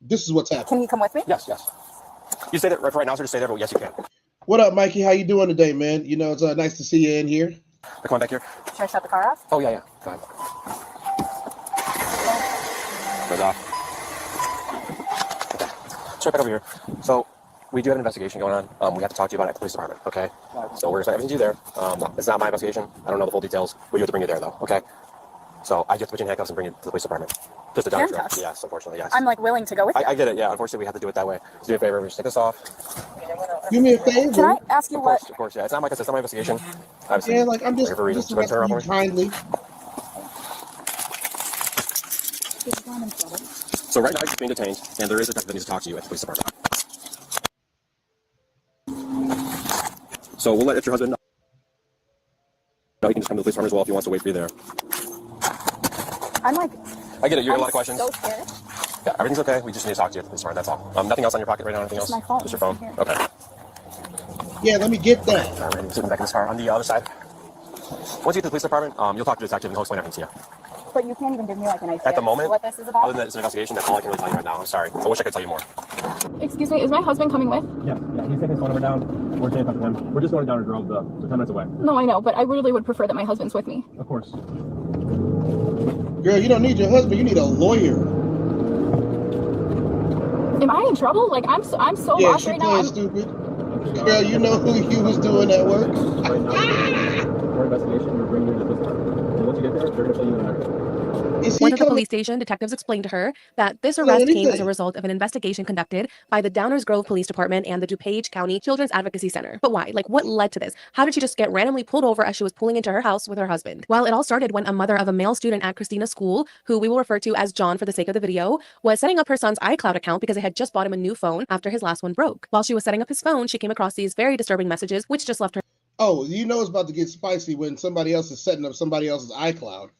this is what's happening. Can you come with me? Yes. You stay there right now, so just stay there, but yes, you can. What up, Mikey? How you doing today, man? It's nice to see you in here. Come on back here. Should I shut the car off? Oh, yeah. Go ahead. Goes off. Okay. Straight back over here. So, we do have an investigation going on. We have to talk to you about it at the police department, okay? So, we're going to everything to you there. It's not my investigation. I don't know the full details. We have to bring you there, though, okay? So, I just put you in handcuffs and bring you to the police department. Just a doctor. Handcuffs? Yes, unfortunately, yes. I'm willing to go with you. I get it, yeah. Unfortunately, we have to do it that way. So do me a favor, just take this off. Do me a favor. Can I ask you what? Of course, yeah. It's not like I said, it's not my investigation. Obviously, Yeah, I'm just turn around for me. kindly. So right now he's being detained, and there is a detective that needs to talk to you at the police department. So we'll let your husband know. No, he can just come to the police department as well if he wants to wait for you there. I get it. You have a lot of questions. So scared. Yeah, everything's okay. We just need to talk to you at the police department. That's all. Nothing else on your pocket right now. Anything else? My phone. Just your phone. Okay. Yeah, let me get that. All right, sitting back in this car on the other side. Once you get to the police department, you'll talk to the detective and he'll explain everything to you. But you can't even give me an idea At the moment, what this is about? other than that it's an investigation, that's all I can really tell you right now. I'm sorry. I wish I could tell you more. Excuse me, is my husband coming with? Yeah. He's taking his phone number down. We're taking up to him. We're just going down to Grove, so 10 minutes away. No, I know, but I really would prefer that my husband's with me. Of course. Girl, you don't need your husband. You need a lawyer. Am I in trouble? I'm so lost right now. Yeah, she playing stupid. Girl, you know who you was doing that work. Right now, for investigation, we're bringing you to this part. And once you get there, they're going to tell you in everything. Once at the police station, detectives explained to her that this arrest came as a result of an investigation conducted by the Downers Grove Police Department and the DuPage County Children's Advocacy Center. But why? What led to this? How did she just get randomly pulled over as she was pulling into her house with her husband? Well, it all started when a mother of a male student at Christina's school, who we will refer to as John for the sake of the video, was setting up her son's iCloud account because they had just bought him a new phone after his last one broke. While she was setting up his phone, she came across these very disturbing messages, which just left her it's about to get spicy when somebody else is setting up somebody else's iCloud.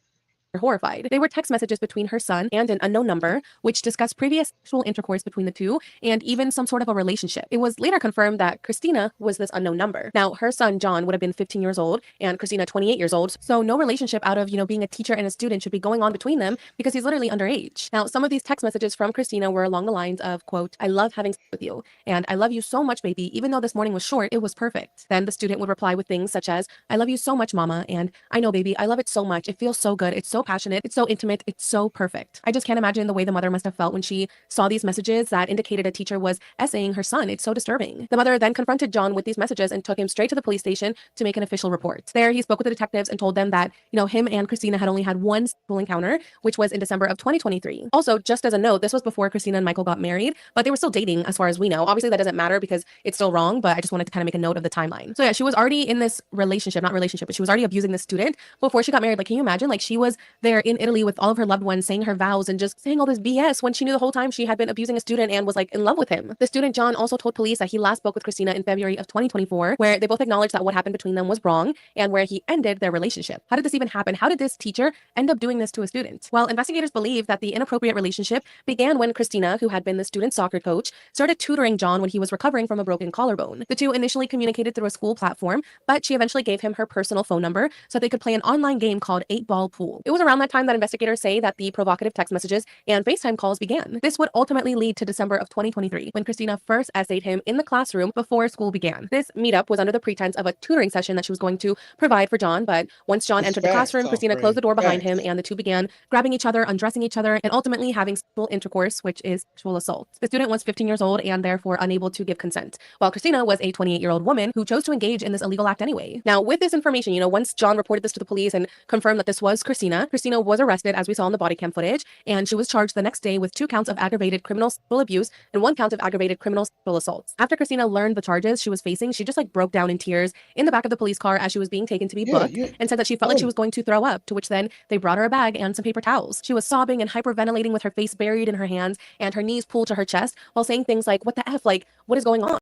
horrified. They were text messages between her son and an unknown number, which discussed previous sexual intercourse between the two and even some sort of a relationship. It was later confirmed that Christina was this unknown number. Now, her son, John, would have been 15 years old and Christina 28 years old. So no relationship out of, being a teacher and a student should be going on between them because he's literally underage. Now, some of these text messages from Christina were along the lines of, quote, "I love having sex with you," and "I love you so much, baby. Even though this morning was short, it was perfect." Then the student would reply with things such as, "I love you so much, mama," and "I know, baby. I love it so much. It feels so good. It's so so passionate, it's so intimate, it's so perfect. I just can't imagine the way the mother must have felt when she saw these messages that indicated a teacher was essaying her son. It's so disturbing. The mother then confronted John with these messages and took him straight to the police station to make an official report. There, he spoke with the detectives and told them that, him and Christina had only had one sexual encounter, which was in December of 2023. Also, just as a note, this was before Christina and Michael got married, but they were still dating as far as we know. Obviously, that doesn't matter because it's still wrong, but I just wanted to kind of make a note of the timeline. So yeah, she was already in this relationship, not relationship, but she was already abusing this student before she got married. Like, can you imagine? Like, she was there in Italy with all of her loved ones saying her vows and just saying all this BS when she knew the whole time she had been abusing a student and was like in love with him. The student John also told police that he last spoke with Christina in February of 2024, where they both acknowledged that what happened between them was wrong and where he ended their relationship. How did this even happen? How did this teacher end up doing this to a student? Well, investigators believe that the inappropriate relationship began when Christina, who had been the student's soccer coach, started tutoring John when he was recovering from a broken collarbone. The two initially communicated through a school platform, but she eventually gave him her personal phone number so they could play an online game called 8-Ball Pool. It was around that time that investigators say that the provocative text messages and FaceTime calls began. This would ultimately lead to December of 2023, when Christina first essayed him in the classroom before school began. This meetup was under the pretense of a tutoring session that she was going to provide for John, but once John entered the classroom, Christina closed the door behind him, and the two began grabbing each other, undressing each other, and ultimately having sexual intercourse, which is sexual assault. The student was 15 years old and therefore unable to give consent, while Christina was a 28-year-old woman who chose to engage in this illegal act anyway. Now, with this information, once John reported this to the police and confirmed that this was Christina was arrested, as we saw in the body cam footage, and she was charged the next day with 2 counts of aggravated criminal sexual abuse and 1 count of aggravated criminal sexual assault. After Christina learned the charges she was facing, she just broke down in tears in the back of the police car as she was being taken to be booked and said that she felt like she was going to throw up, to which then they brought her a bag and some paper towels. She was sobbing and hyperventilating with her face buried in her hands and her knees pulled to her chest while saying things like, "What the F? Like, what is going on?"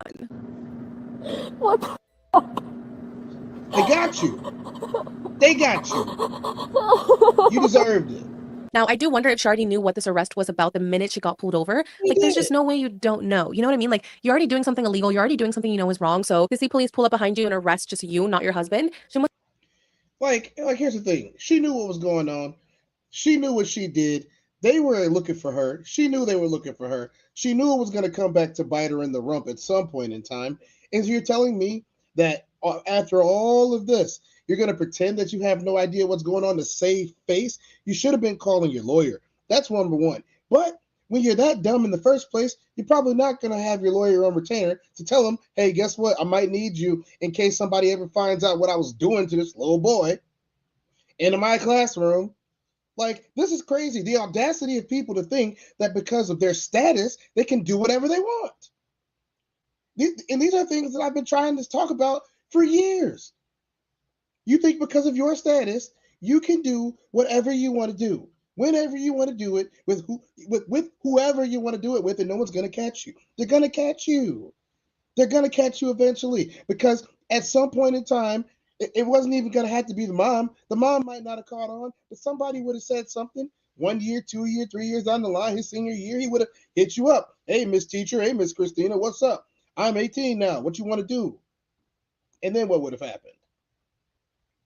What the They got you. They got you. You deserved it. Now, I do wonder if she already knew what this arrest was about the minute she got pulled over. There's just no way you don't know. You know what I mean? You're already doing something illegal. You're already doing something you know is wrong. So to see police pull up behind you and arrest just you, not your husband, she must. Here's the thing. She knew what was going on. She knew what she did. They were looking for her. She knew they were looking for her. She knew it was going to come back to bite her in the rump at some point in time. And you're telling me that after all of this, you're going to pretend that you have no idea what's going on to save face? You should have been calling your lawyer. That's number one. But when you're that dumb in the first place, you're probably not going to have your lawyer on retainer to tell them, hey, guess what? I might need you in case somebody ever finds out what I was doing to this little boy in my classroom. This is crazy. The audacity of people to think that because of their status, they can do whatever they want. These are things that I've been trying to talk about for years. You think because of your status, you can do whatever you want to do, whenever you want to do it, with whoever you want to do it with, and no one's going to catch you. They're going to catch you. They're going to catch you eventually, because at some point in time, it wasn't even going to have to be the mom. The mom might not have caught on, but somebody would have said something 1 year, 2 years, 3 years down the line, his senior year, he would have hit you up. Hey, Miss Teacher. Hey, Miss Christina, what's up? I'm 18 now. What you want to do? And then what would have happened?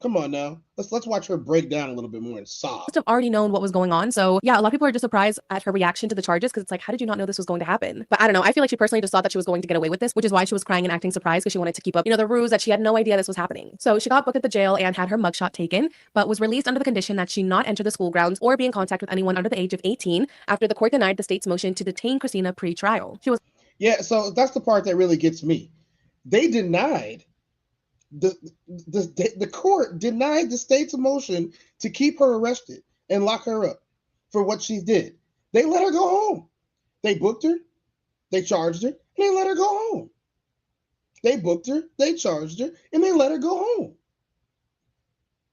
Come on now. Let's watch her break down a little bit more and sob. Must have already known what was going on. So yeah, a lot of people are just surprised at her reaction to the charges because it's like, how did you not know this was going to happen? But I don't know. I feel like she personally just thought that she was going to get away with this, which is why she was crying and acting surprised because she wanted to keep up, the ruse that she had no idea this was happening. So she got booked at the jail and had her mugshot taken, but was released under the condition that she not enter the school grounds or be in contact with anyone under the age of 18 after the court denied the state's motion to detain Christina pre-trial. So that's the part that really gets me. They denied the court denied the state's motion to keep her arrested and lock her up for what she did. They let her go home. They booked her, they charged her, and they let her go home. They booked her, they charged her, and they let her go home.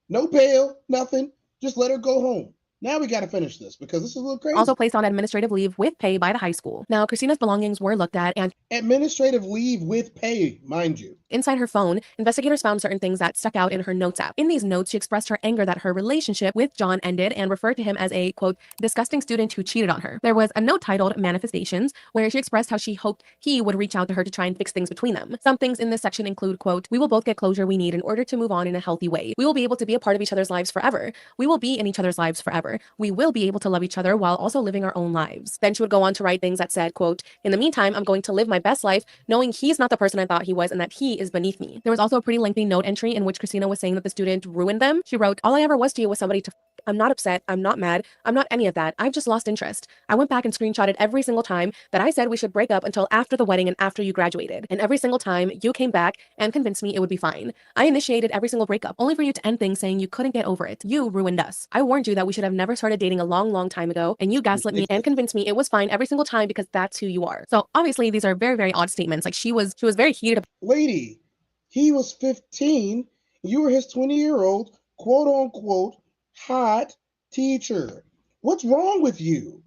No bail, nothing. Just let her go home. Now we got to finish this because this is a little crazy. Also placed on administrative leave with pay by the high school. Now, Christina's belongings were looked at and administrative leave with pay, mind you. Inside her phone, investigators found certain things that stuck out in her notes app. In these notes, she expressed her anger that her relationship with John ended and referred to him as a, quote, disgusting student who cheated on her. There was a note titled Manifestations, where she expressed how she hoped he would reach out to her to try and fix things between them. Some things in this section include, quote, we will both get closure we need in order to move on in a healthy way. We will be able to be a part of each other's lives forever. We will be in each other's lives forever. We will be able to love each other while also living our own lives. Then she would go on to write things that said, quote, in the meantime, I'm going to live my best life knowing he's not the person I thought he was and that he is beneath me. There was also a pretty lengthy note entry in which Christina was saying that the student ruined them. She wrote, all I ever was to you was somebody to I'm not upset. I'm not mad. I'm not any of that. I've just lost interest. I went back and screenshotted every single time that I said we should break up until after the wedding and after you graduated. And every single time you came back and convinced me it would be fine. I initiated every single breakup, only for you to end things saying you couldn't get over it. You ruined us. I warned you that we should have never started dating a long, long time ago, and you gaslit me and convinced me it was fine every single time because that's who you are. So obviously these are very, very odd statements. Like she was very heated. Lady, he was 15. You were his 20-year-old, quote unquote, hot teacher. What's wrong with you?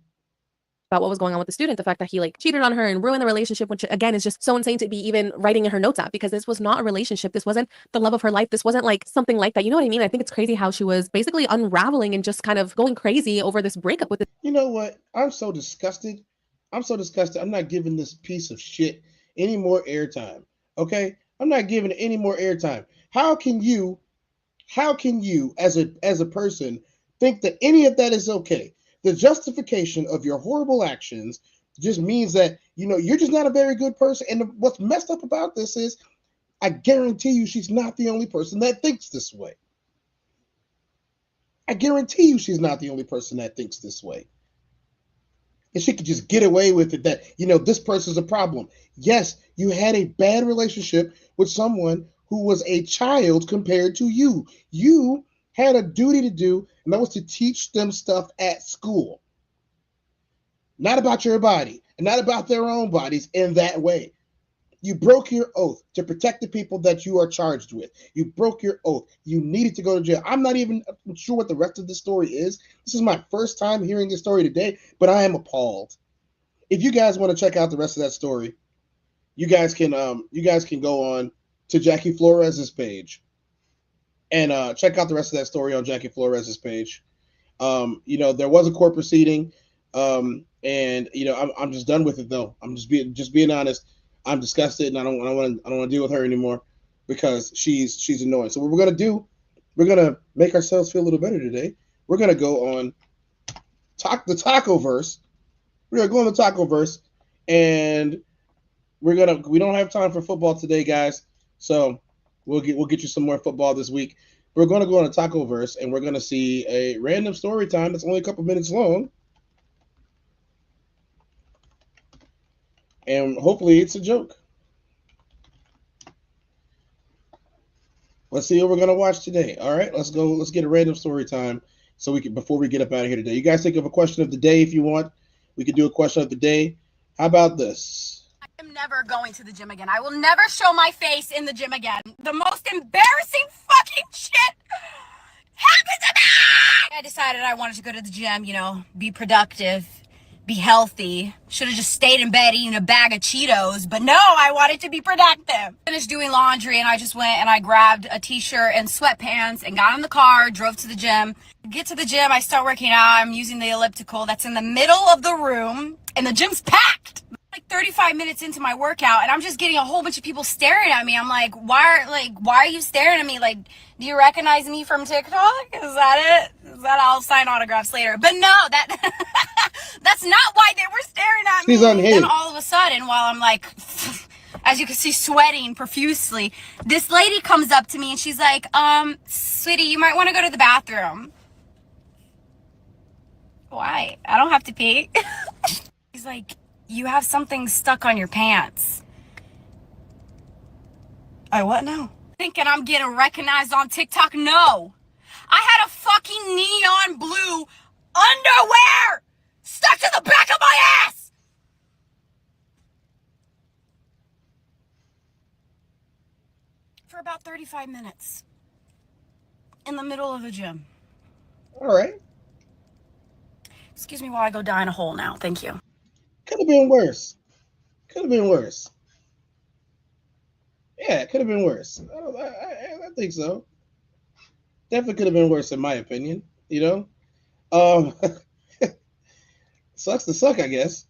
About what was going on with the student, the fact that he like cheated on her and ruined the relationship, which again is just so insane to be even writing in her notes app, because this was not a relationship. This wasn't the love of her life. This wasn't like something like that. You know what I mean? I think it's crazy how she was basically unraveling and just kind of going crazy over this breakup with it. You know what? I'm so disgusted. I'm so disgusted. I'm not giving this piece of shit any more airtime. Okay? I'm not giving it any more airtime. How can you as a person think that any of that is okay? The justification of your horrible actions just means that, you're just not a very good person. And what's messed up about this is, I guarantee you she's not the only person that thinks this way. I guarantee you she's not the only person that thinks this way. And she could just get away with it that, this person's a problem. Yes, you had a bad relationship with someone who was a child compared to you. You had a duty to do, and that was to teach them stuff at school. Not about your body, and not about their own bodies in that way. You broke your oath to protect the people that you are charged with. You broke your oath. You needed to go to jail. I'm not even sure what the rest of the story is. This is my first time hearing this story today, but I am appalled. If you guys want to check out the rest of that story, you guys can go on to Jackie Flores's page and check out the rest of that story on Jackie Flores's page. There was a court proceeding, and I'm just done with it though. I'm just being honest. I'm disgusted, and I don't want to deal with her anymore because she's annoying. So what we're gonna do, we're gonna make ourselves feel a little better today. We're gonna go on the Tacoverse. We're gonna go on the Tacoverse, and we don't have time for football today, guys. So we'll get you some more football this week. We're gonna go on the Tacoverse, and we're gonna see a random story time that's only a couple minutes long. And hopefully it's a joke. Let's see what we're gonna watch today. All right, let's go. Let's get a random story time so we can before we get up out of here today. You guys think of a question of the day if you want. We could do a question of the day. How about this? I'm never going to the gym again. I will never show my face in the gym again. The most embarrassing fucking shit happened to me! I decided I wanted to go to the gym, be productive, be healthy. Should have just stayed in bed eating a bag of Cheetos, but no, I wanted to be productive. Finished doing laundry and I just went and I grabbed a t-shirt and sweatpants and got in the car, drove to the gym. Get to the gym, I start working out. I'm using the elliptical that's in the middle of the room and the gym's packed. Like 35 minutes into my workout and I'm just getting a whole bunch of people staring at me. I'm like, why are you staring at me? Like, do you recognize me from TikTok? Is that it? Is that I'll sign autographs later? But no, that's not why they were staring at me. She's unhinged. Then all of a sudden, while I'm like, as you can see, sweating profusely, this lady comes up to me and she's like, sweetie, you might want to go to the bathroom. Why? I don't have to pee. She's like, you have something stuck on your pants. I what now? Thinking I'm getting recognized on TikTok? No. I had a fucking neon blue underwear stuck to the back of my ass. For about 35 minutes. In the middle of the gym. All right. Excuse me while I go die in a hole now. Thank you. Could have been worse. Could have been worse. Yeah, it could have been worse. I think so. Definitely could have been worse, in my opinion. Sucks to suck, I guess.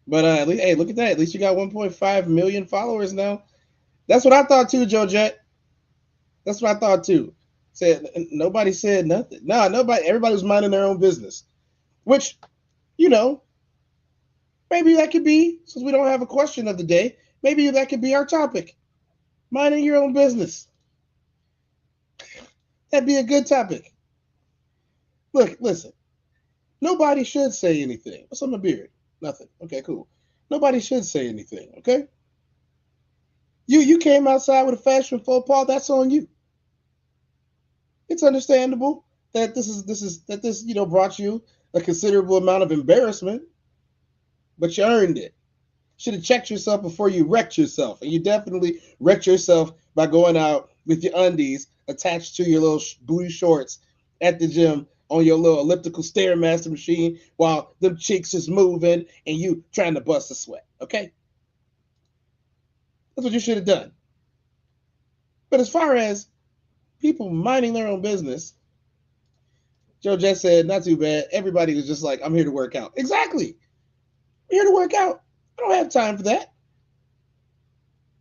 But at least, hey, look at that. At least you got 1.5 million followers now. That's what I thought too, Joe Jet. That's what I thought too. Nobody said nothing. No, nobody. Everybody was minding their own business. Which, maybe that could be, since we don't have a question of the day, maybe that could be our topic. Minding your own business. That'd be a good topic. Look, listen. Nobody should say anything. What's on my beard? Nothing. Okay, cool. Nobody should say anything, okay? You came outside with a fashion faux pas, that's on you. It's understandable that this brought you a considerable amount of embarrassment, but you earned it. Should have checked yourself before you wrecked yourself, and you definitely wrecked yourself by going out with your undies attached to your little blue shorts at the gym on your little elliptical stairmaster machine while them cheeks is moving and you trying to bust a sweat. Okay, that's what you should have done. But as far as people minding their own business, Joe just said, not too bad. Everybody was just like, I'm here to work out. Exactly. I'm here to work out. I don't have time for that.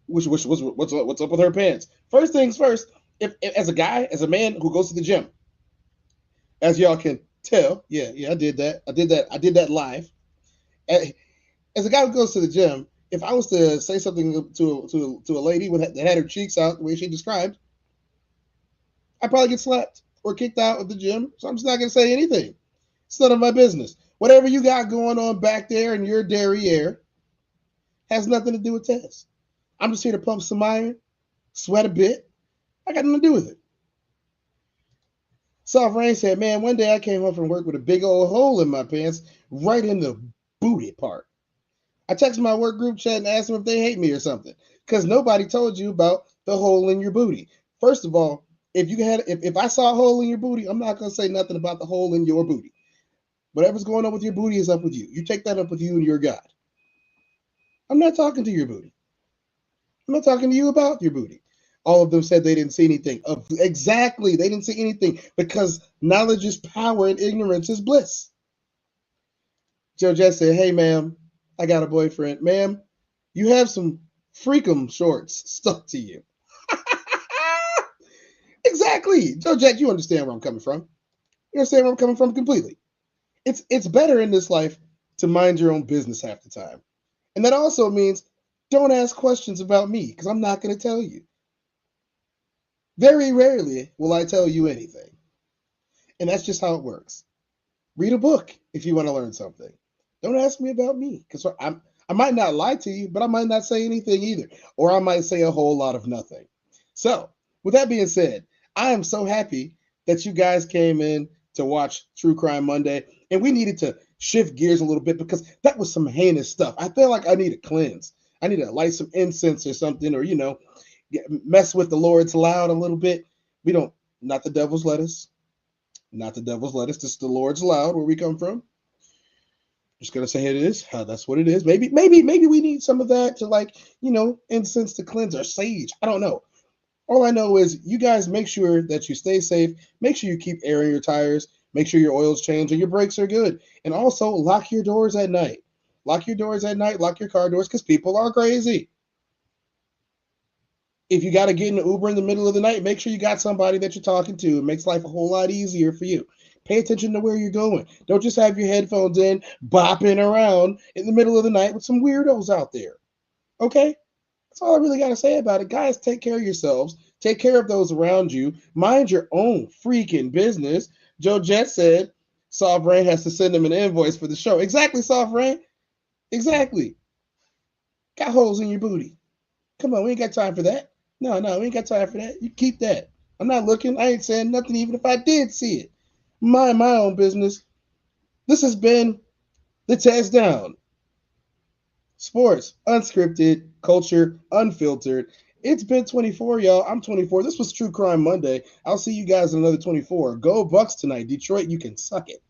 What's up with her pants? First things first, if as a guy, as a man who goes to the gym, as y'all can tell, yeah, I did that. I did that live. As a guy who goes to the gym, if I was to say something to a lady that had her cheeks out the way she described, I'd probably get slapped or kicked out of the gym. So I'm just not going to say anything. It's none of my business. Whatever you got going on back there in your derriere has nothing to do with Tez. I'm just here to pump some iron, sweat a bit. I got nothing to do with it. Soft Rain said, man, one day I came home from work with a big old hole in my pants, right in the booty part. I texted my work group chat and asked them if they hate me or something, because nobody told you about the hole in your booty. First of all, if I saw a hole in your booty, I'm not going to say nothing about the hole in your booty. Whatever's going on with your booty is up with you. You take that up with you and your God. I'm not talking to your booty. I'm not talking to you about your booty. All of them said they didn't see anything. Exactly. They didn't see anything because knowledge is power and ignorance is bliss. Joe Jess said, hey, ma'am, I got a boyfriend. Ma'am, you have some freakum shorts stuck to you. Exactly. Joe Jack, you understand where I'm coming from. You understand where I'm coming from completely. It's better in this life to mind your own business half the time. And that also means don't ask questions about me because I'm not going to tell you. Very rarely will I tell you anything. And that's just how it works. Read a book if you want to learn something. Don't ask me about me because I might not lie to you, but I might not say anything either. Or I might say a whole lot of nothing. So, with that being said, I am so happy that you guys came in to watch True Crime Monday. And we needed to shift gears a little bit because that was some heinous stuff. I feel like I need a cleanse. I need to light some incense or something, or, mess with the Lord's loud a little bit. We don't, not the devil's lettuce. Not the devil's lettuce. This is the Lord's loud where we come from. Just gonna say it is. That's what it is. Maybe we need some of that to incense to cleanse or sage. I don't know. All I know is you guys make sure that you stay safe. Make sure you keep airing your tires. Make sure your oil's changed and your brakes are good. And also lock your doors at night. Lock your doors at night. Lock your car doors because people are crazy. If you got to get in an Uber in the middle of the night, make sure you got somebody that you're talking to. It makes life a whole lot easier for you. Pay attention to where you're going. Don't just have your headphones in, bopping around in the middle of the night with some weirdos out there. Okay? That's all I really got to say about it. Guys, take care of yourselves. Take care of those around you. Mind your own freaking business. Joe Jet said Soft Rain has to send him an invoice for the show. Exactly, Soft Rain. Exactly. Got holes in your booty. Come on, we ain't got time for that. No, we ain't got time for that. You keep that. I'm not looking. I ain't saying nothing even if I did see it. Mind my own business. This has been the Tez Down. Sports, unscripted, culture, unfiltered. It's been 24, y'all. I'm 24. This was True Crime Monday. I'll see you guys in another 24. Go Bucks tonight. Detroit, you can suck it.